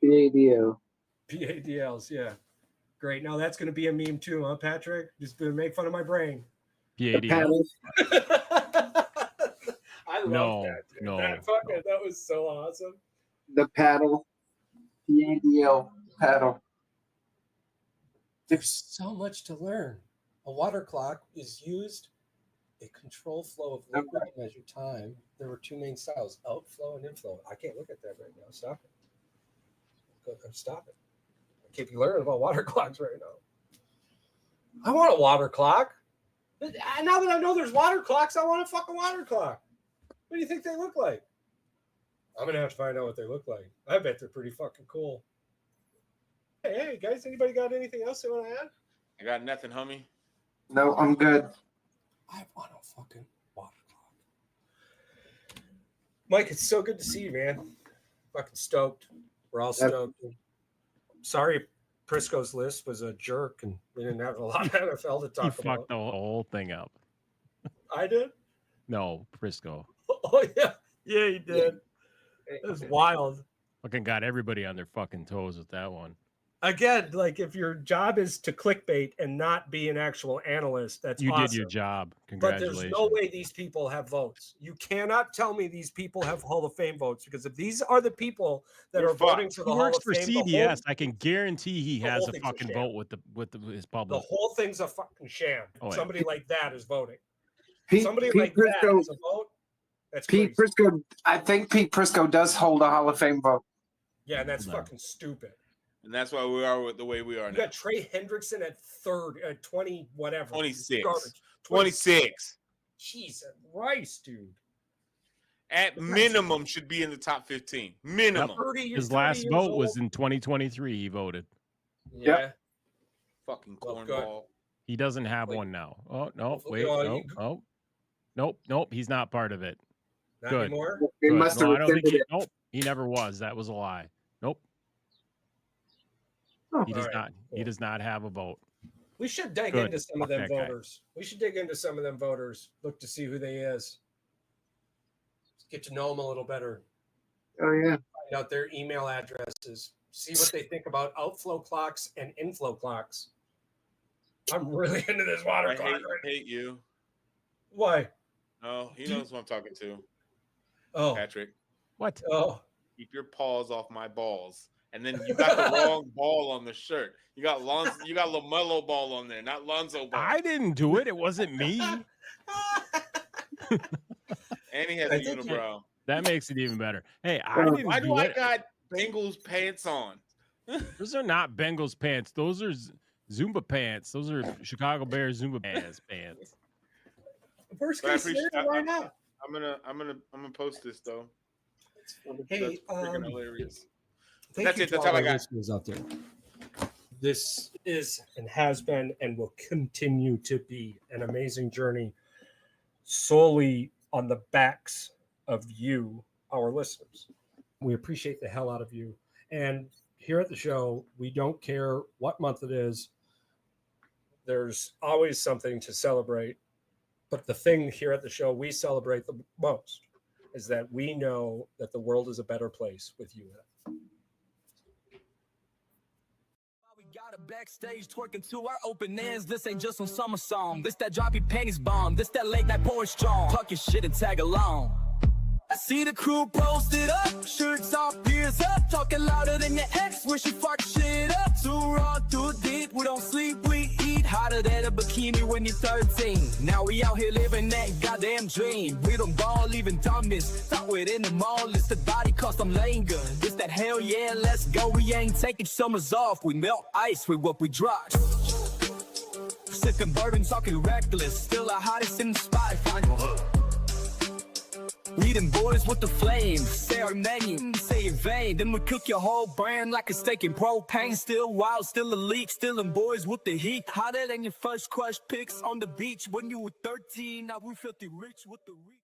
PADO. PADLs, yeah. Great. Now that's gonna be a meme too, huh, Patrick? Just gonna make fun of my brain. PAD. Paddle. I love No, that. Dude. no, That was so awesome. The paddle. PADL. Paddle. There's so much to learn. A water clock is used a control flow of liquid to measure time. There were 2 main styles, outflow and inflow. I can't look at that right now. Stop it. Stop it. I can't be learning about water clocks right now. I want a water clock. Now that I know there's water clocks, I want a fucking water clock. What do you think they look like? I'm going to have to find out what they look like. I bet they're pretty fucking cool. Hey, guys, anybody got anything else they want to add? I got nothing, homie. No, I'm good. I want a fucking water clock. Mike, it's so good to see you, man. Fucking stoked. We're all stoked. Sorry, Prisco's list was a jerk and we didn't have a lot of NFL to He talk fucked about. the whole thing up. I did? No, Prisco. Oh, yeah. Yeah, he did. It was wild. Fucking got everybody on their fucking toes with that one. Again, like if your job is to clickbait and not be an actual analyst, that's You awesome. did your job. But there's Congratulations. no way these people have votes. You cannot tell me these people have Hall of Fame votes, because if these are the people that We're are voting fucked. for He the Hall works of for Fame, CBS. I can guarantee he the has whole a thing's a fucking sham. vote with his the public. whole thing's a fucking sham. Oh, yeah. Somebody like that is voting. Pete, Somebody Pete like that Prisco, is a vote. That's Pete crazy. Prisco. I think Pete Prisco does hold a Hall of Fame vote. Yeah, and that's Hold on. fucking stupid. And that's why we are the way we are You now. got Trey Hendrickson at third, at 20, whatever. 26. Garbage. 26. Jesus Christ, dude. At minimum should be in the top 15. Minimum. 30, you're His 30 last years vote old. was in 2023. He voted. Yeah. Yep. Fucking Well, good. cornball. He doesn't have Like, one now. Oh no! hopefully, Wait, nope. He's not part of it. Not Good. anymore. They Good. must have No, I don't think rescinded he. it. Nope, he never was. That was a lie. Nope. Oh. He does All right, not. He cool. does not have a vote. We should dig Good. into some of Fuck them that guy. voters. We should dig into some of them voters. Look to see who they is. Get to know them a little better. Oh yeah. Find out their email addresses. See what they think about outflow clocks and inflow clocks. I'm really into this water I clock right now. hate you. Why? No, he knows who I'm talking to. Oh, Patrick, What? oh. keep your paws off my balls. And then you got the wrong ball on the shirt. You got LaMelo ball on there, not Lonzo ball. I didn't do it. It wasn't me. And he has I a think you- unibrow. That makes it even better. Hey, I didn't Why do do I it. got Bengals pants on? Those are not Bengals pants. Those are Zumba pants. Those are Chicago Bears Zumba pants. Worst But I case appreciate- scenario, why not? I'm gonna post this though. Hey, That's freaking hilarious. thank That's you it. to That's all all I our got. listeners out there. This is and has been and will continue to be an amazing journey solely on the backs of you, our listeners. We appreciate the hell out of you. And here at the show, we don't care what month it is. There's always something to celebrate. But the thing here at the show we celebrate the most is that we know that the world is a better place with you in it. We got a backstage twerking to our open ends. This ain't just some summer song. This that drop your panties bomb. This that late night porn strong. Talk your shit and tag along. I see the crew posted up, shirts off, ears up, talking louder than your ex. Wish you fuck shit up. Too raw, too deep. We don't sleep, we eat. Hotter than a bikini when you're 13. Now we out here living that goddamn dream. We don't ball, even dumbest. Thought it in the mall, it's the body custom lane gun. It's that hell yeah, let's go. We ain't taking summers off. We melt ice with what we drop. Sipping bourbon, talking reckless. Still our hottest in the spot. We them boys with the flame. Say our name, say it vain. Then we cook your whole brand like a steak in propane. Still wild, still elite, still them boys with the heat. Hotter than your first crush pics on the beach when you were 13. Now we filthy rich with the reach.